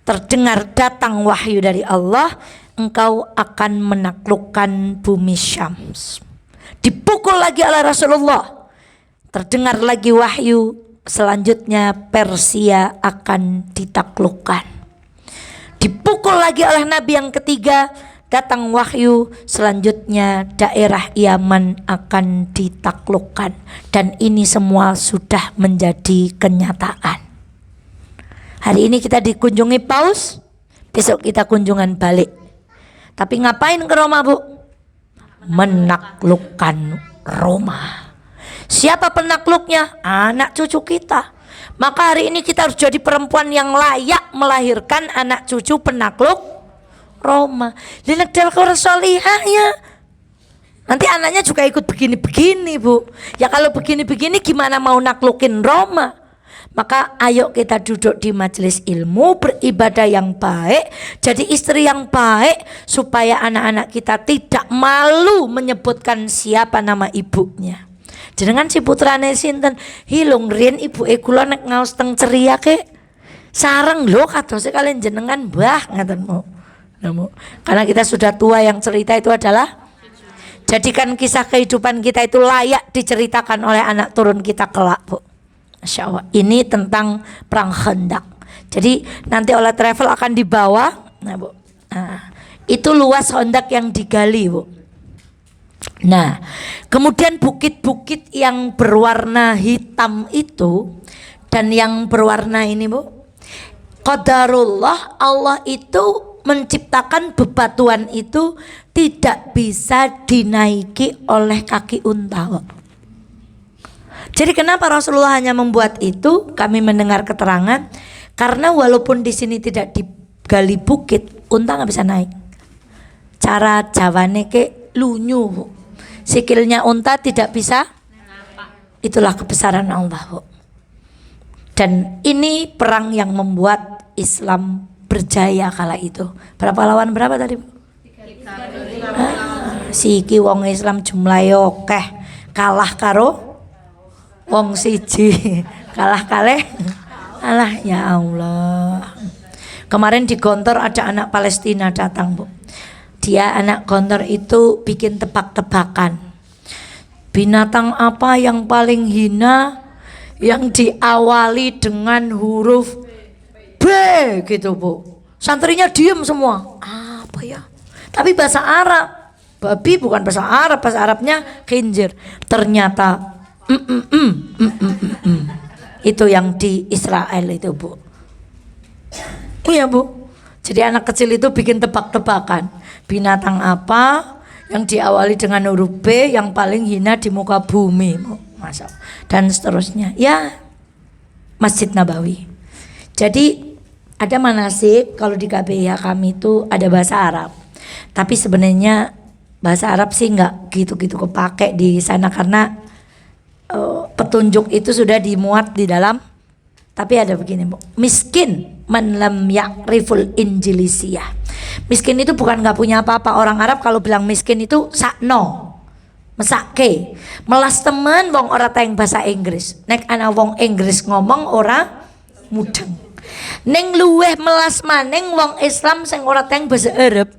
Terdengar datang wahyu dari Allah, engkau akan menaklukkan bumi Syams. Dipukul lagi oleh Rasulullah. Terdengar lagi wahyu, selanjutnya Persia akan ditaklukkan. Dipukul lagi oleh Nabi yang ketiga, datang wahyu, selanjutnya daerah Yaman akan ditaklukkan. Dan ini semua sudah menjadi kenyataan. Hari ini kita dikunjungi Paus, besok kita kunjungan balik. Tapi ngapain ke Roma Bu? Menaklukkan Roma. Siapa penakluknya? Anak cucu kita. Maka hari ini kita harus jadi perempuan yang layak melahirkan anak cucu penakluk Roma. Lihat kalau solihah ya. Nanti anaknya juga ikut begini-begini Bu. Ya kalau begini-begini gimana mau naklukin Roma? Maka ayo kita duduk di majelis ilmu, beribadah yang baik, jadi istri yang baik, supaya anak-anak kita tidak malu menyebutkan siapa nama ibunya. Jenengan si putrane sinten? Hilung rien ibu kula nek ngaos teng ceria ke sareng lho kadose kalian jenengan mbah ngaten mau. Karena kita sudah tua, yang cerita itu adalah Jadikan kisah kehidupan kita itu layak diceritakan oleh anak turun kita kelak, Bu. Masya Allah. Ini tentang perang Khandaq. Jadi nanti oleh travel akan dibawa. Nah, Bu. Nah, itu luas Khandaq yang digali, Bu. Nah, kemudian bukit-bukit yang berwarna hitam itu dan yang berwarna ini, Bu, qadarullah, Allah itu menciptakan bebatuan itu tidak bisa dinaiki oleh kaki unta, Bu. Jadi kenapa Rasulullah hanya membuat itu? Kami mendengar keterangan karena walaupun di sini tidak digali bukit, unta nggak bisa naik. Cara jawane ke lunyu, Bu. Sikilnya unta tidak bisa. Itulah kebesaran Allah, Bu. Dan ini perang yang membuat Islam berjaya kala itu. Berapa lawan berapa tadi, Bu? Siki wong Islam jumlahe akeh, kalah karo wong siji. Kalah kalih. Alah ya Allah. Kemarin di Gontor ada anak Palestina datang, Bu. Dia anak Gontor itu bikin tebak-tebakan. Binatang apa yang paling hina yang diawali dengan huruf B gitu, Bu. Santrinya diem semua. Apa ya? Tapi bahasa Arab. Babi bukan bahasa Arab, bahasa Arabnya khinzir. Ternyata itu yang di Israel itu, Bu. Iya, Bu. Jadi anak kecil itu bikin tebak-tebakan. Binatang apa yang diawali dengan huruf B yang paling hina di muka bumi, Bu. Masya Allah. Dan seterusnya. Ya, Masjid Nabawi. Jadi ada manasik kalau di KBIH kami itu ada bahasa Arab. Tapi sebenarnya bahasa Arab sih nggak gitu-gitu kepake di sana karena petunjuk itu sudah dimuat di dalam. Tapi ada begini, Bu. Miskin man lam ya'riful injilisiyah. Miskin itu bukan nggak punya apa-apa. Orang Arab kalau bilang miskin itu sakno, mesake, melas temen wong ora teng bahasa Inggris. Nek ana wong Inggris ngomong ora mudeng. Ning luweh melas maning wong Islam sing ora teng bahasa Arab.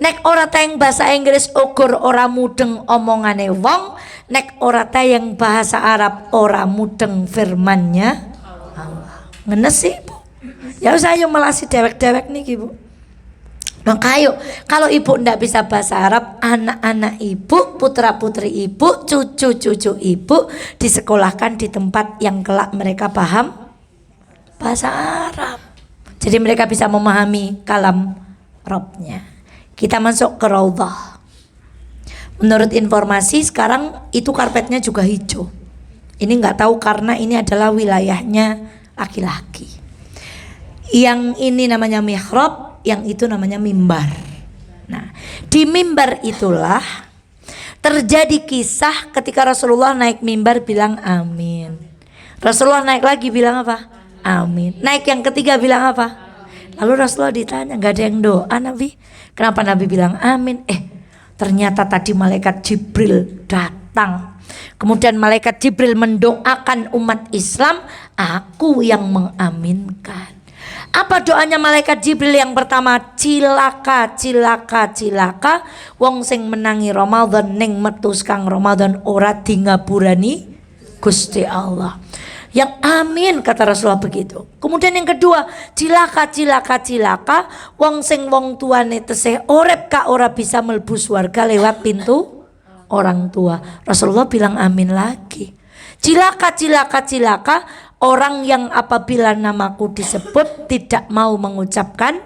Nek ora teng bahasa Inggris ukur ora mudeng omongane wong, nek ora teng bahasa Arab ora mudeng firmannya Allah. Ngenes sih, Bu. Ya usah ayo melasi dewek-dewek niki, Bu. Maka ayo, kalau ibu ndak bisa bahasa Arab, anak-anak ibu, putra-putri ibu, cucu-cucu ibu disekolahkan di tempat yang kelak mereka paham bahasa Arab. Jadi mereka bisa memahami kalam Robnya. Kita masuk ke Raudhah. Menurut informasi sekarang itu karpetnya juga hijau. Ini nggak tahu karena ini adalah wilayahnya laki-laki. Yang ini namanya mihrab, yang itu namanya mimbar. Nah, di mimbar itulah terjadi kisah ketika Rasulullah naik mimbar bilang amin. Rasulullah naik lagi bilang apa? Amin. Naik yang ketiga bilang apa? Lalu Rasulullah ditanya, nggak ada yang doa Nabi? Kenapa Nabi bilang amin? Ternyata tadi malaikat Jibril datang. Kemudian malaikat Jibril mendoakan umat Islam, aku yang mengaminkan. Apa doanya malaikat Jibril yang pertama? Cilaka, cilaka, cilaka wong sing menangi Ramadan ning metu kang Ramadan ora dingapurani Gusti Allah. Yang amin kata Rasulullah begitu. Kemudian yang kedua, cilaka, cilaka, cilaka wong sing wong tuane tesih urip ka ora bisa mlebu swarga lewat pintu orang tua. Rasulullah bilang amin lagi. Cilaka, cilaka, cilaka orang yang apabila namaku disebut tidak mau mengucapkan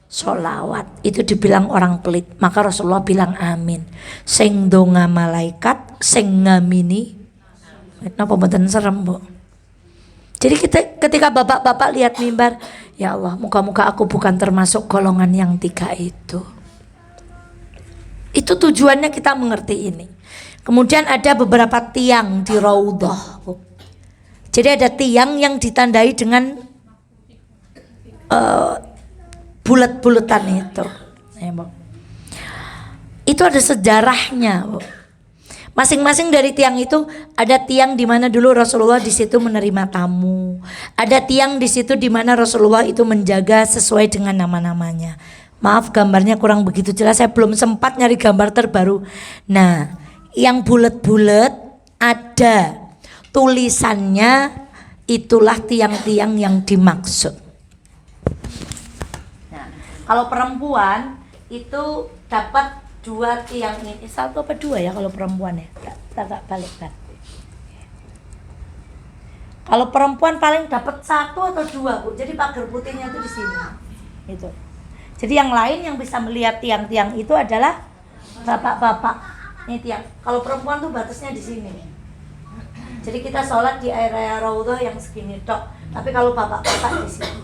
sholawat, itu dibilang orang pelit. Maka Rasulullah bilang amin. Sing donga malaikat, sing ngamini. Napa mboten serem, Bu? Jadi ketika bapak-bapak lihat mimbar, ya Allah, muka-muka aku bukan termasuk golongan yang tiga itu. Itu tujuannya kita mengerti ini. Kemudian ada beberapa tiang di Raudhah. Jadi ada tiang yang ditandai dengan bulat-bulatan itu. Itu ada sejarahnya, Bu. Masing-masing dari tiang itu ada tiang di mana dulu Rasulullah di situ menerima tamu. Ada tiang di situ di mana Rasulullah itu menjaga sesuai dengan nama-namanya. Maaf gambarnya kurang begitu jelas, saya belum sempat nyari gambar terbaru. Nah, yang bulat-bulat ada tulisannya, itulah tiang-tiang yang dimaksud. Nah, kalau perempuan itu dapat 2 tiang ini, 1 apa 2 ya kalau perempuan ya? Kita balikkan. Kalau perempuan paling dapat 1 atau 2 Bu. Jadi pagar putihnya itu di sini. Itu. Jadi yang lain yang bisa melihat tiang-tiang itu adalah bapak-bapak. Ini tiang. Kalau perempuan tuh batasnya di sini. Jadi kita sholat di area raudhah yang segini tok. Tapi kalau bapak-bapak di sini.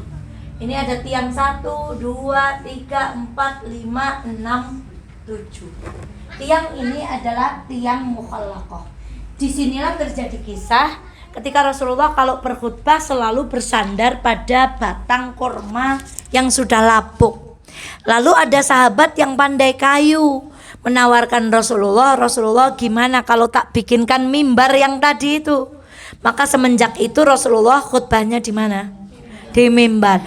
Ini ada tiang 1, 2, 3, 4, 5, 6, 7. Tiang ini adalah tiang mukhallaqah. Disinilah terjadi kisah ketika Rasulullah kalau berkhutbah selalu bersandar pada batang kurma yang sudah lapuk. Lalu ada sahabat yang pandai kayu menawarkan Rasulullah, gimana kalau tak bikinkan mimbar yang tadi itu? Maka semenjak itu Rasulullah khutbahnya di mana? Di mimbar.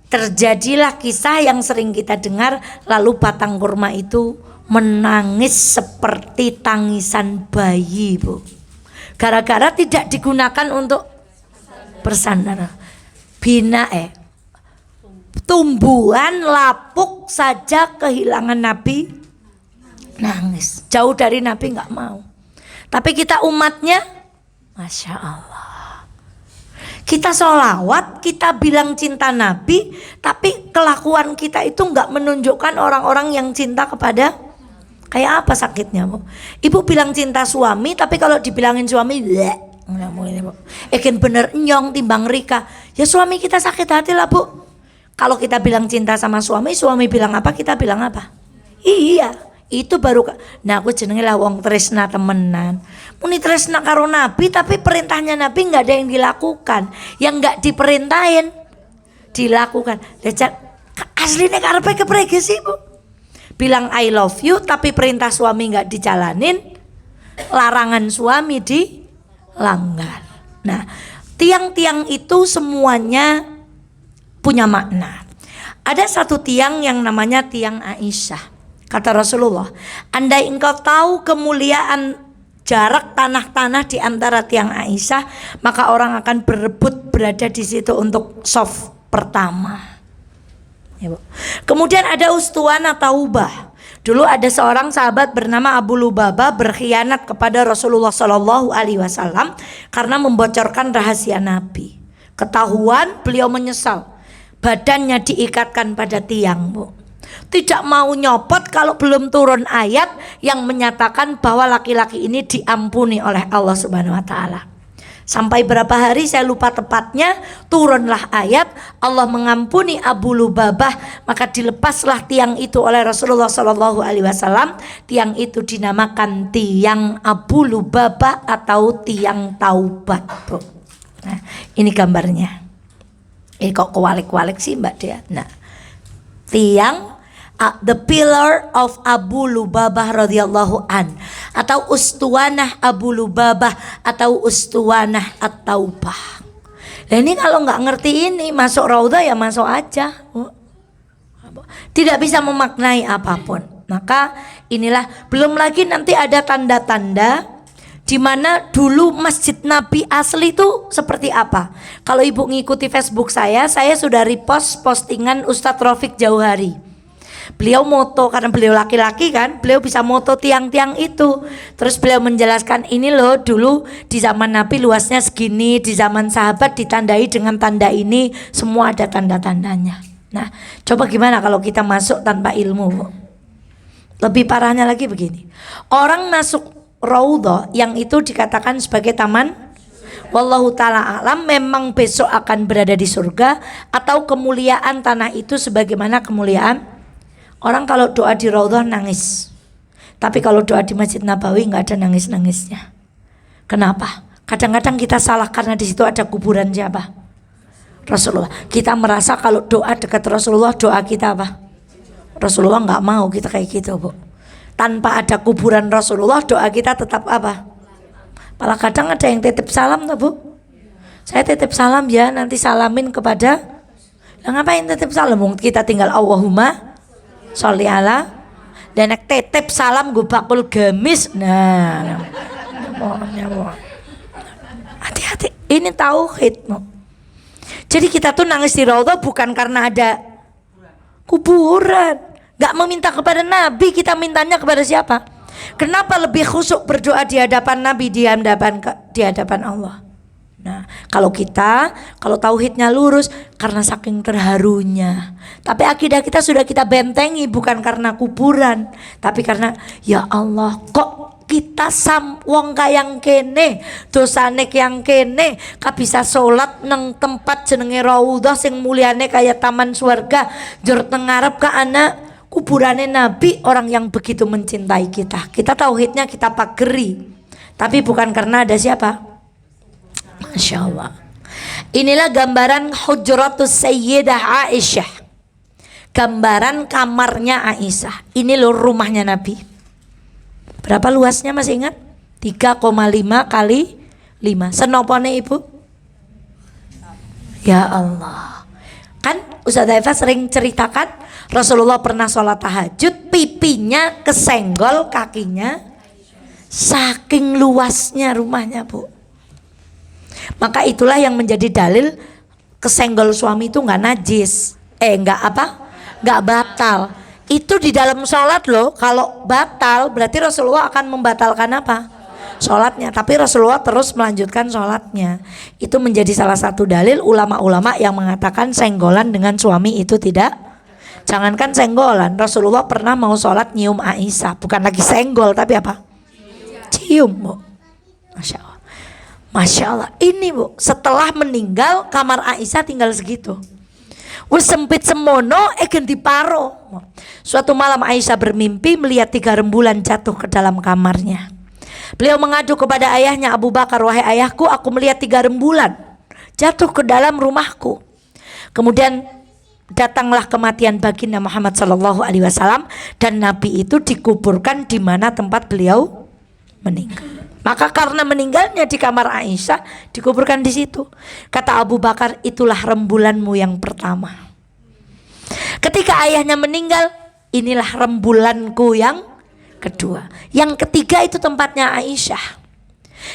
Terjadilah kisah yang sering kita dengar, lalu batang kurma itu menangis seperti tangisan bayi, Bu. Gara-gara tidak digunakan untuk bersandar. Tumbuhan lapuk saja kehilangan Nabi nangis. Jauh dari Nabi nggak mau. Tapi kita umatnya, Masya Allah. Kita sholawat, kita bilang cinta Nabi, tapi kelakuan kita itu nggak menunjukkan orang-orang yang cinta kepada. Kayak apa sakitnya, Bu? Ibu bilang cinta suami, tapi kalau dibilangin suami, nggak mau ini, Bu. Bener nyong timbang Rika. Ya suami kita sakit hati lah, Bu. Kalau kita bilang cinta sama suami bilang apa, kita bilang apa? Iya, itu baru. Nah, aku jenenge lah wong tresna temenan. Muni tresna karo Nabi, tapi perintahnya Nabi nggak ada yang dilakukan. Yang nggak diperintahin dilakukan. Aslinya karepe keprege sih, Bu. Bilang I love you tapi perintah suami nggak dijalanin, larangan suami dilanggar. Nah, tiang-tiang itu semuanya punya makna. Ada satu tiang yang namanya tiang Aisyah. Kata Rasulullah, andai engkau tahu kemuliaan jarak tanah-tanah di antara tiang Aisyah, maka orang akan berebut berada di situ untuk shaf pertama. Ya, Bu. Kemudian ada Ustuwanah Taubah. Dulu ada seorang sahabat bernama Abu Lubabah berkhianat kepada Rasulullah Shallallahu Alaihi Wasallam karena membocorkan rahasia Nabi. Ketahuan, beliau menyesal. Badannya diikatkan pada tiang, Bu. Tidak mau nyopot kalau belum turun ayat yang menyatakan bahwa laki-laki ini diampuni oleh Allah Subhanahu Wa Taala. Sampai berapa hari saya lupa tepatnya, turunlah ayat Allah mengampuni Abu Lubabah, maka dilepaslah tiang itu oleh Rasulullah Shallallahu Alaihi Wasallam. Tiang itu dinamakan tiang Abu Lubabah atau tiang taubat, Bu. Nah, ini gambarnya. Ini kok kewalik-walik sih Mbak Dea. Nah, tiang the pillar of Abu Lubabah radhiyallahu an, atau Ustuwanah Abu Lubabah atau Ustuwanah At-Taubah. Nah, ini kalau nggak ngerti ini, masuk raudhah ya masuk aja, tidak bisa memaknai apapun. Maka inilah, belum lagi nanti ada tanda-tanda di mana dulu Masjid Nabi asli itu seperti apa. Kalau ibu ngikuti Facebook saya sudah repost postingan Ustadz Rafiq Jauhari. Beliau moto, karena beliau laki-laki kan, beliau bisa moto tiang-tiang itu. Terus beliau menjelaskan, ini loh dulu di zaman Nabi luasnya segini, di zaman sahabat ditandai dengan tanda ini, semua ada tanda-tandanya. Nah, coba gimana kalau kita masuk tanpa ilmu? Lebih parahnya lagi begini, orang masuk raudhah yang itu dikatakan sebagai taman, wallahu ta'ala alam, memang besok akan berada di surga, atau kemuliaan tanah itu sebagaimana kemuliaan orang kalau doa di raudhah nangis. Tapi kalau doa di Masjid Nabawi nggak ada nangis-nangisnya. Kenapa? Kadang-kadang kita salah karena di situ ada kuburan siapa? Rasulullah. Kita merasa kalau doa dekat Rasulullah, doa kita apa? Rasulullah nggak mau kita kayak gitu, Bu. Tanpa ada kuburan Rasulullah, doa kita tetap apa? Malah kadang ada yang titip salam tuh, Bu. Saya titip salam ya, nanti salamin kepada. Nah, ngapain titip salam? Kita tinggal Allahumma sholli ala. Dan nek tetep salam gue bakul gamis. Nah, hati-hati. Ini tauhid. Jadi kita tuh nangis di raudhah bukan karena ada kuburan. Gak meminta kepada Nabi, kita mintanya kepada siapa? Kenapa lebih khusyuk berdoa di hadapan Nabi, di hadapan Allah? Nah, kalau tauhidnya lurus karena saking terharunya. Tapi akidah kita sudah kita bentengi bukan karena kuburan, tapi karena ya Allah, kok kita wong kayang kene, dosane yang kene, ka bisa salat nang tempat jenenge raudhah sing mulyane kaya taman surga, jur teng ngarep ka ana kuburane Nabi, orang yang begitu mencintai kita. Kita tauhidnya kita pageri, tapi bukan karena ada siapa? Masya Allah. Inilah gambaran hujratus Sayyidah Aisyah, gambaran kamarnya Aisyah. Ini loh rumahnya Nabi. Berapa luasnya masih ingat? 3,5 kali 5. Senopone ibu? Ya Allah. Kan Ustazah Eva sering ceritakan Rasulullah pernah sholat tahajud, pipinya kesenggol kakinya, saking luasnya rumahnya bu. Maka itulah yang menjadi dalil kesenggol suami itu nggak najis, nggak batal. Itu di dalam sholat loh. Kalau batal berarti Rasulullah akan membatalkan apa? Sholatnya. Tapi Rasulullah terus melanjutkan sholatnya. Itu menjadi salah satu dalil ulama-ulama yang mengatakan senggolan dengan suami itu tidak. Jangankan senggolan, Rasulullah pernah mau sholat nyium Aisyah, bukan lagi senggol tapi apa? Cium bu. Masya Allah. Masya Allah, ini bu, setelah meninggal kamar Aisyah tinggal segitu. Wes sempit semono, ganti paro. Suatu malam Aisyah bermimpi melihat 3 rembulan jatuh ke dalam kamarnya. Beliau mengadu kepada ayahnya Abu Bakar, wahai ayahku, aku melihat 3 rembulan jatuh ke dalam rumahku. Kemudian datanglah kematian baginda Muhammad SAW dan Nabi itu dikuburkan di mana tempat beliau meninggal. Maka karena meninggalnya di kamar Aisyah, dikuburkan di situ. Kata Abu Bakar, itulah rembulanmu yang pertama. Ketika ayahnya meninggal, inilah rembulanku yang kedua. Yang ketiga itu tempatnya Aisyah.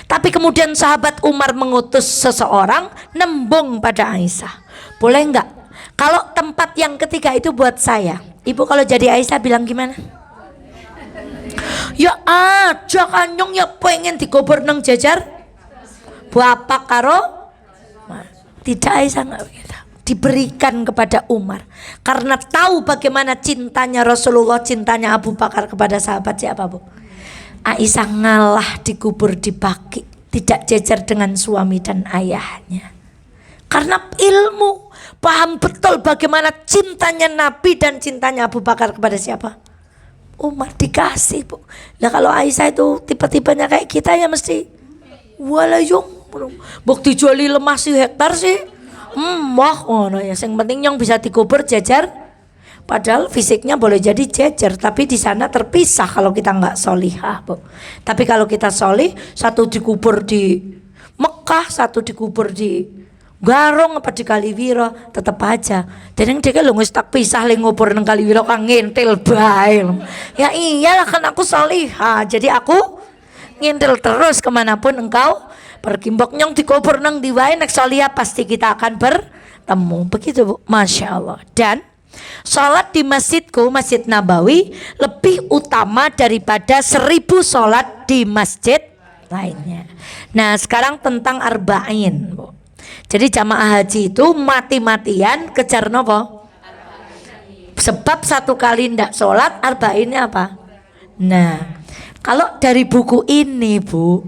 Tapi kemudian sahabat Umar mengutus seseorang nembung pada Aisyah. Boleh enggak? Kalau tempat yang ketiga itu buat saya, ibu kalau jadi Aisyah bilang gimana? Ya aja kanyong ya pengen dikubur nang jajar bapak karo tidak. Aisyah nggak begitu, diberikan kepada Umar karena tahu bagaimana cintanya Rasulullah, cintanya Abu Bakar kepada sahabat siapa bu? Aisyah ngalah dikubur di Baqi, tidak jajar dengan suami dan ayahnya karena ilmu, paham betul bagaimana cintanya Nabi dan cintanya Abu Bakar kepada siapa? Umar, dikasih bu. Nah kalau Aisyah itu tipe-tipenya kayak kita ya mesti walayung bukti juali lemah sih hektar sih ya yang penting yang bisa dikubur jajar. Padahal fisiknya boleh jadi jajar, tapi di sana terpisah kalau kita nggak solihah bu. Tapi kalau kita solih, satu dikubur di Mekah, satu dikubur di Garong apa di Kaliwiro, tetep aja. Dan yang dia lu tak pisah le ngubur nang Kaliwiro kang ngintil bae. Ya iyalah kan aku solihah, jadi aku ngintil terus kemanapun engkau pergi. Mbok nyong dikubur nang di wae nek solihah pasti kita akan bertemu. Begitu bu, masya Allah. Dan sholat di masjidku, Masjid Nabawi, lebih utama daripada 1000 sholat di masjid lainnya. Nah sekarang tentang arba'in bu. Jadi jamaah haji itu mati-matian kejar nopo? Sebab 1 kali ndak sholat, arba'innya apa? Nah, kalau dari buku ini bu,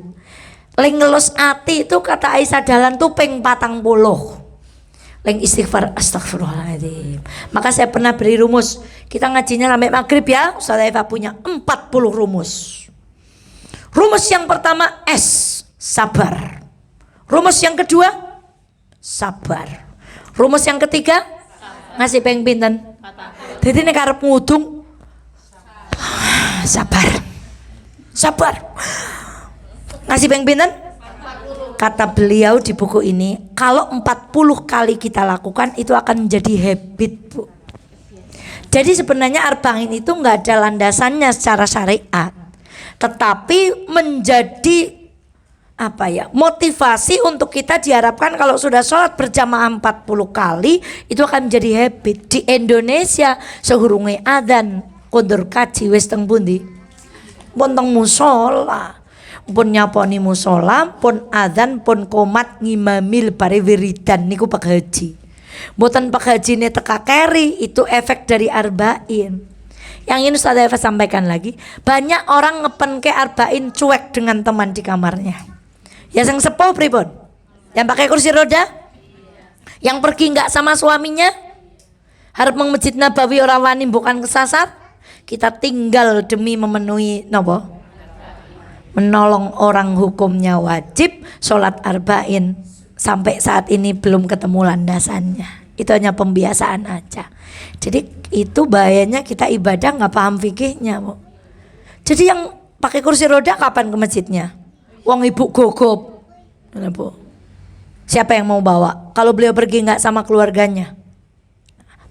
lengelus ati itu kata Aisyah dalan tuh ping 40. Leng istighfar astagfirullahaladzim. Maka saya pernah beri rumus. Kita ngajinya sampai maghrib ya. Ustazah Eva punya 40 rumus. Rumus yang pertama S, sabar. Rumus yang kedua sabar. Rumus yang ketiga ngasih peng pinten. Jadi nek arep ngudung sabar. Sabar. Ngasih peng pinten? Kata beliau di buku ini, kalau 40 kali kita lakukan itu akan menjadi habit bu. Jadi sebenarnya arba'in itu nggak ada landasannya secara syariat, tetapi menjadi motivasi untuk kita. Diharapkan kalau sudah sholat berjamaah 40 kali itu akan menjadi habit. Di Indonesia sehurunge adzan kondur kaji wis teng pundi? Pun teng musola, pun nyaponi musola, pun adzan, pun komat ngimamil bare wiridan niku pak haji. Mboten pak hajine teka keri, itu efek dari arba'in. Yang ini Ustaz Eva sampaikan lagi, banyak orang ngepen ke arba'in cuek dengan teman di kamarnya. Ya yang sepuh pripun? Yang pakai kursi roda? Yang pergi nggak sama suaminya? Harap meng Masjid Nabawi orang wani bukan kesasar? Kita tinggal demi memenuhi nopo? Menolong orang hukumnya wajib, sholat arba'in sampai saat ini belum ketemu landasannya. Itu hanya pembiasaan aja. Jadi itu bahayanya kita ibadah nggak paham fikihnya, Bu. Jadi yang pakai kursi roda kapan ke masjidnya? Wong ibu gogop, Bu. Siapa yang mau bawa? Kalau beliau pergi nggak sama keluarganya,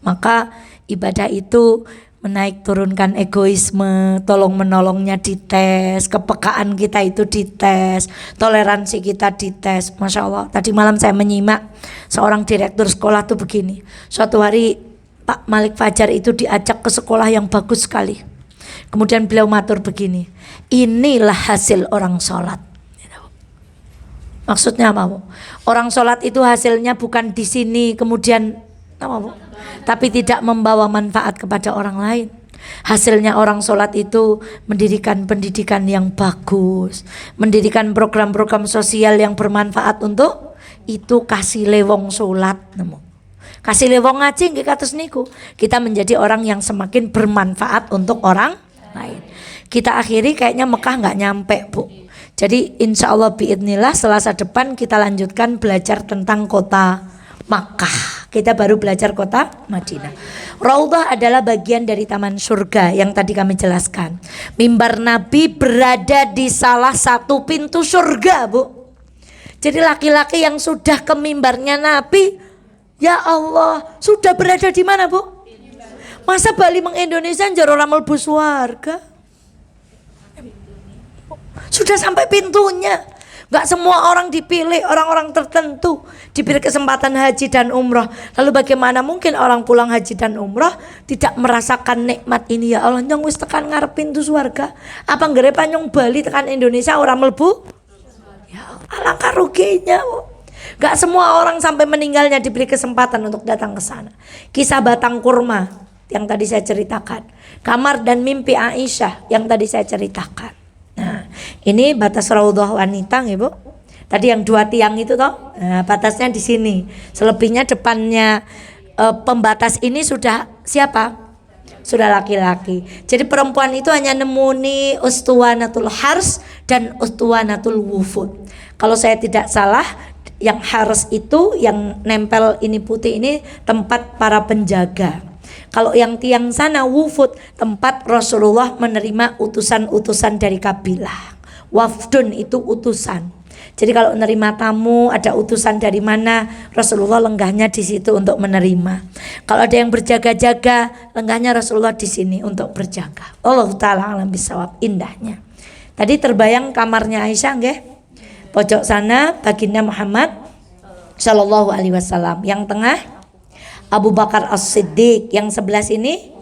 maka ibadah itu menaik turunkan egoisme, tolong menolongnya dites, kepekaan kita itu dites, toleransi kita dites. Masya Allah, tadi malam saya menyimak seorang direktur sekolah tuh begini. Suatu hari Pak Malik Fajar itu diajak ke sekolah yang bagus sekali. Kemudian beliau matur begini, inilah hasil orang sholat. Maksudnya apa, Bu? Orang sholat itu hasilnya bukan di sini kemudian apa, Bu? Tapi tidak membawa manfaat kepada orang lain. Hasilnya orang sholat itu mendirikan pendidikan yang bagus, mendirikan program-program sosial yang bermanfaat untuk itu. Kasih lewong sholat, kasih lewong ngaji nggih kados niku. Kita menjadi orang yang semakin bermanfaat untuk orang lain. Kita akhiri kayaknya Mekah nggak nyampe, Bu. Jadi insya Allah biidnillah Selasa depan kita lanjutkan belajar tentang kota Makkah. Kita baru belajar kota Madinah. Raudhah adalah bagian dari taman surga yang tadi kami jelaskan. Mimbar Nabi berada di salah satu pintu surga, Bu. Jadi laki-laki yang sudah ke mimbarnya Nabi, ya Allah, sudah berada di mana, Bu? Masa Bali meng Indonesia njero ora mlebu swarga? Sudah sampai pintunya. Gak semua orang dipilih, orang-orang tertentu diberi kesempatan haji dan umrah. Lalu bagaimana mungkin orang pulang haji dan umrah tidak merasakan nikmat ini? Ya Allah, nyong wis tekan ngarep pintu surga. Apa nggerepa nyong Bali tekan Indonesia orang mlebu? Ya alangkah ruginya, Bu. Gak semua orang sampai meninggalnya diberi kesempatan untuk datang ke sana. Kisah batang kurma yang tadi saya ceritakan, kamar dan mimpi Aisyah yang tadi saya ceritakan. Nah, ini batas raudhah wanita, Ibu. Tadi yang 2 tiang itu toh, nah, batasnya di sini. Selebihnya depannya pembatas ini sudah siapa? Sudah laki-laki. Jadi perempuan itu hanya nemuni ustuwanatul hars dan ustuwanatul wufud. Kalau saya tidak salah, yang hars itu yang nempel ini putih ini tempat para penjaga. Kalau yang tiang sana wufud, tempat Rasulullah menerima utusan-utusan dari kabilah. Wafdun itu utusan. Jadi kalau menerima tamu, ada utusan dari mana, Rasulullah lenggahnya di situ untuk menerima. Kalau ada yang berjaga-jaga, lenggahnya Rasulullah di sini untuk berjaga. Allah taala alam bisawab, indahnya. Tadi terbayang kamarnya Aisyah, nggih? Pojok sana baginda Muhammad sallallahu alaihi wasallam. Yang tengah Abu Bakar As-Siddiq, yang sebelah sini.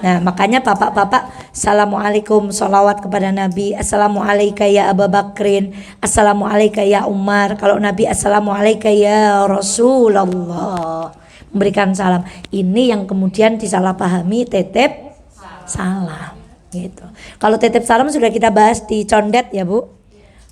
Nah, makanya bapak-bapak, assalamualaikum, sholawat kepada Nabi. Assalamualaikum ya Abu Bakrin, assalamualaikum ya Umar. Kalau Nabi assalamualaikum ya Rasulullah, memberikan salam. Ini yang kemudian disalahpahami titip salam gitu. Kalau titip salam sudah kita bahas di condet ya, Bu.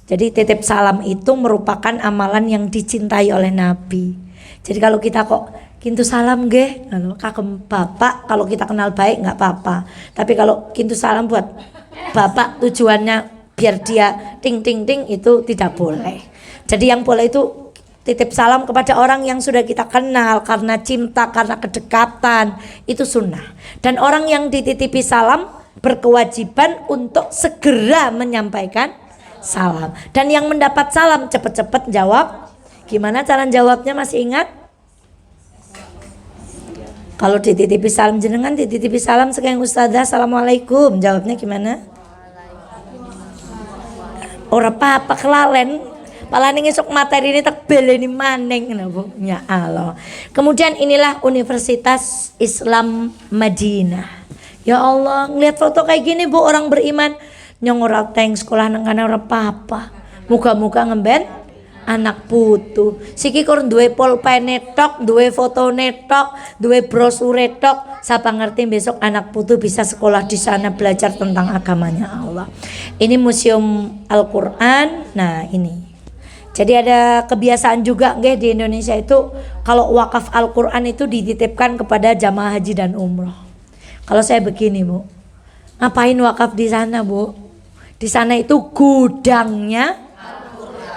Jadi titip salam itu merupakan amalan yang dicintai oleh Nabi. Jadi kalau kita kok kintu salam nggih, kagem bapak, kalau kita kenal baik nggak apa-apa. Tapi kalau kintu salam buat bapak tujuannya biar dia ting ting ting, itu tidak boleh. Jadi yang boleh itu titip salam kepada orang yang sudah kita kenal karena cinta, karena kedekatan, itu sunnah. Dan orang yang dititipi salam berkewajiban untuk segera menyampaikan salam. Dan yang mendapat salam cepat-cepat jawab. Gimana cara jawabnya, masih ingat? Kalau dititipi salam jenengan, dititipi salam sekalian ustazah. Assalamualaikum. Jawabnya gimana? Ora apa-apa kelalen. Palane ngesuk materi ini tak beleni maning napa? Ya Allah. Kemudian inilah Universitas Islam Madinah. Ya Allah, ngeliat foto kayak gini Bu, orang beriman nyong ora teng sekolah nang kana ora apa-apa. Muga-muga ngemben anak putu. Siki kur duwe pulpen tok, duwe foto tok, duwe brosur tok. Siapa ngerti besok anak putu bisa sekolah di sana belajar tentang agamanya Allah. Ini Museum Al-Qur'an. Nah, ini. Jadi ada kebiasaan juga nggih di Indonesia itu kalau wakaf Al-Qur'an itu dititipkan kepada jamaah haji dan umroh. Kalau saya begini Bu, ngapain wakaf di sana Bu? Di sana itu gudangnya.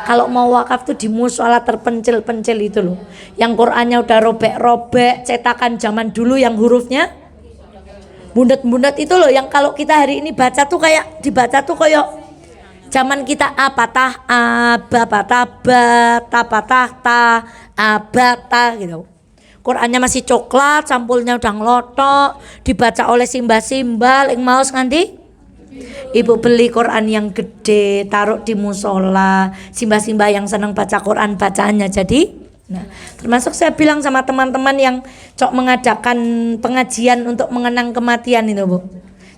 Kalau mau wakaf tuh di musola terpencil-pencil itu loh. Yang Qur'annya udah robek-robek, cetakan zaman dulu yang hurufnya bundet-bundet itu loh. Yang kalau kita hari ini baca tuh kayak dibaca tuh kayak zaman kita a patah a, ba patah ba, ta patah ta, a ba ta gitu. Qur'annya masih coklat, sampulnya udah ngelotok, dibaca oleh simbah-simbah, yang maos nganti ibu beli Quran yang gede, taruh di musola, simbah-simbah yang senang baca Quran bacaannya jadi. Nah, termasuk saya bilang sama teman-teman yang mengadakan pengajian untuk mengenang kematian itu Bu,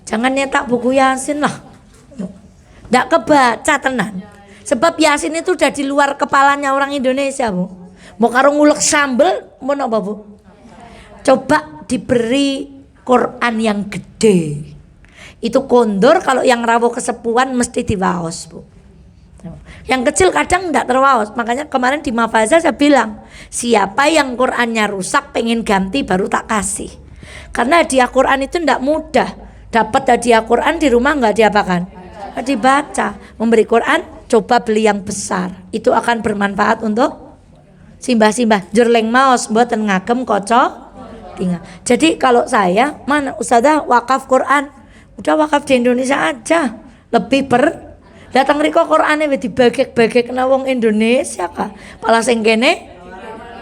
jangan nyetak buku Yasin lah, nggak kebaca tenan. Sebab Yasin itu udah di luar kepalanya orang Indonesia Bu. Mau karo ngulek sambel, mau apa Bu? Coba diberi Quran yang gede. Itu kondor, kalau yang rawuh kesepuan mesti diwaos Bu. Yang kecil kadang enggak terwaos. Makanya kemarin di Mafazah saya bilang, siapa yang Qurannya rusak pengen ganti baru tak kasih. Karena hadiah Quran itu enggak mudah. Dapat hadiah Quran di rumah enggak diapakan? Dibaca. Memberi Quran coba beli yang besar. Itu akan bermanfaat untuk simbah-simbah. Jurleng maos mboten ngagem kaca tinggal. Jadi kalau saya, mana Ustazah wakaf Quran? Udah wakaf di Indonesia aja. Lebih datang riko Qur'ane wis dibagek-bagekna wong Indonesia kah. Malah sing kene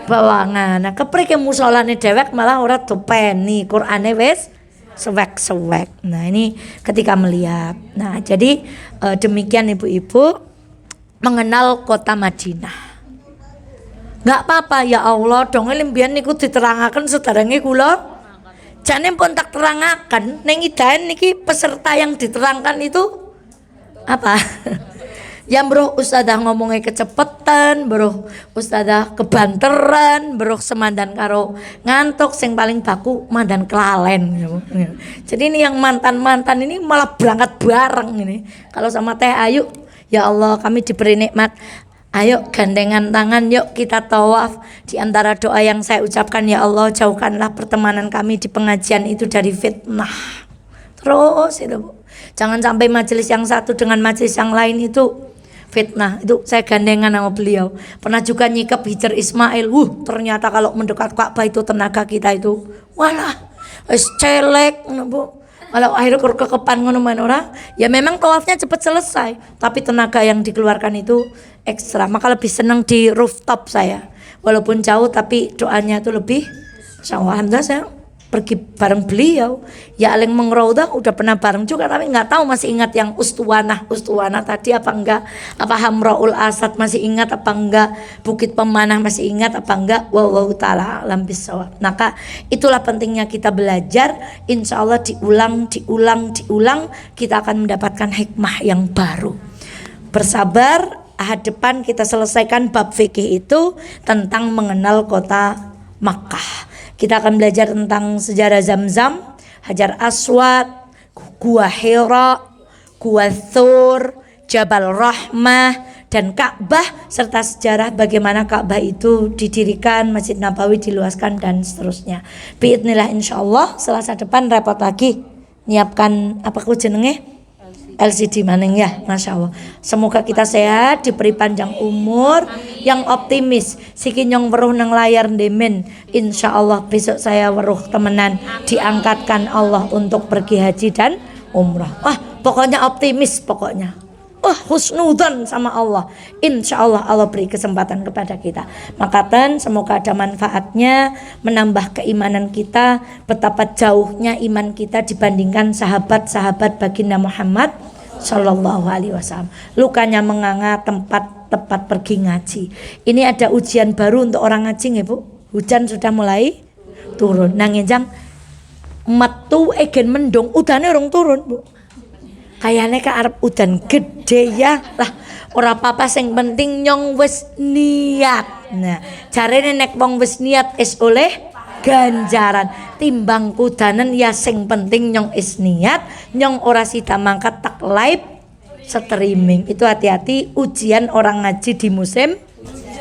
bawangan. Nah, keprike musolane dhewek malah ora dopeni. Qur'ane wis sewek-sewek. Nah, ini ketika melihat. Nah, jadi demikian ibu-ibu mengenal kota Madinah. Enggak apa-apa ya Allah, dong lembian niku diterangaken sederenge kula. Jane pun tak terangaken ning idahan niki peserta yang diterangkan itu apa? Yang bro Ustazah ngomongnya kecepetan, bro Ustazah kebanteran, bro semandan karo ngantuk, sing paling baku mandan kelalen. Jadi ini yang mantan-mantan ini malah berangkat bareng ini. Kalau sama Teh Ayu, ya Allah kami diberi nikmat. Ayo gandengan tangan, yuk kita tawaf. Di antara doa yang saya ucapkan, ya Allah jauhkanlah pertemanan kami di pengajian itu dari fitnah. Terus itu Bu, jangan sampai majelis yang satu dengan majelis yang lain itu fitnah. Itu saya gandengan sama beliau. Pernah juga nyikap Hijr Ismail. Ternyata kalau mendekat Ka'bah itu tenaga kita itu walah celek Bu. Kalau akhirnya kekepan ngono men ora, ya memang tawafnya cepat selesai, tapi tenaga yang dikeluarkan itu ekstra. Maka lebih senang di rooftop saya. Walaupun jauh tapi doanya itu lebih. Alhamdulillah saya pergi bareng beliau. Ya Aling Mengraudah udah pernah bareng juga, tapi nggak tahu masih ingat yang Ustuwanah tadi apa enggak, apa Hamraul Asad masih ingat apa enggak, Bukit Pemanah masih ingat apa enggak. Wallahu taala alam bisawab. Maka itulah pentingnya kita belajar. Insya Allah diulang kita akan mendapatkan hikmah yang baru. Bersabar, ahad depan kita selesaikan bab fikih itu tentang mengenal kota Makkah. Kita akan belajar tentang sejarah Zamzam, Hajar Aswad, Gua Hira, Gua Thur, Jabal Rahmah, dan Ka'bah, serta sejarah bagaimana Ka'bah itu didirikan, Masjid Nabawi diluaskan, dan seterusnya. Biidznillah insyaallah Selasa depan repot lagi nyiapkan apa ku jenenge? LCD maning ya, Masya Allah. Semoga kita sehat, diberi panjang umur, yang optimis. Siki nyong weruh nang layar ndemen. Insya Allah besok saya weruh temenan, diangkatkan Allah untuk pergi haji dan umrah. Wah, pokoknya optimis pokoknya. husnudzon sama Allah. Insya Allah Allah beri kesempatan kepada kita. Maka semoga ada manfaatnya, menambah keimanan kita, betapa jauhnya iman kita dibandingkan sahabat-sahabat baginda Muhammad Sallallahu Alaihi Wasallam. Lukanya menganga, tempat pergi ngaji. Ini ada ujian baru untuk orang ngaji ya Bu. Hujan sudah mulai turun. Nangenjang metu egen mendung, udane urung turun Bu. Kayaknya ke arep udan gede ya lah, ora apa-apa sing penting nyong wis niat. Nah jarene nek wong wis niat is oleh ganjaran, timbang kudanen ya sing penting nyong is niat, nyong ora sida mangkat tak live streaming. Itu hati-hati ujian orang ngaji di musim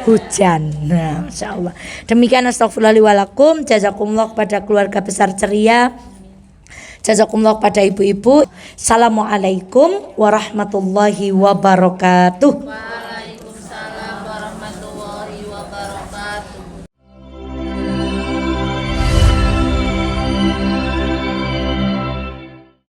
hujan. Nah insyaallah demikian, astagfirullahaladzim, jazakumullah pada keluarga besar ceria, jazakumullah pada ibu-ibu. Assalamualaikum warahmatullahi wabarakatuh.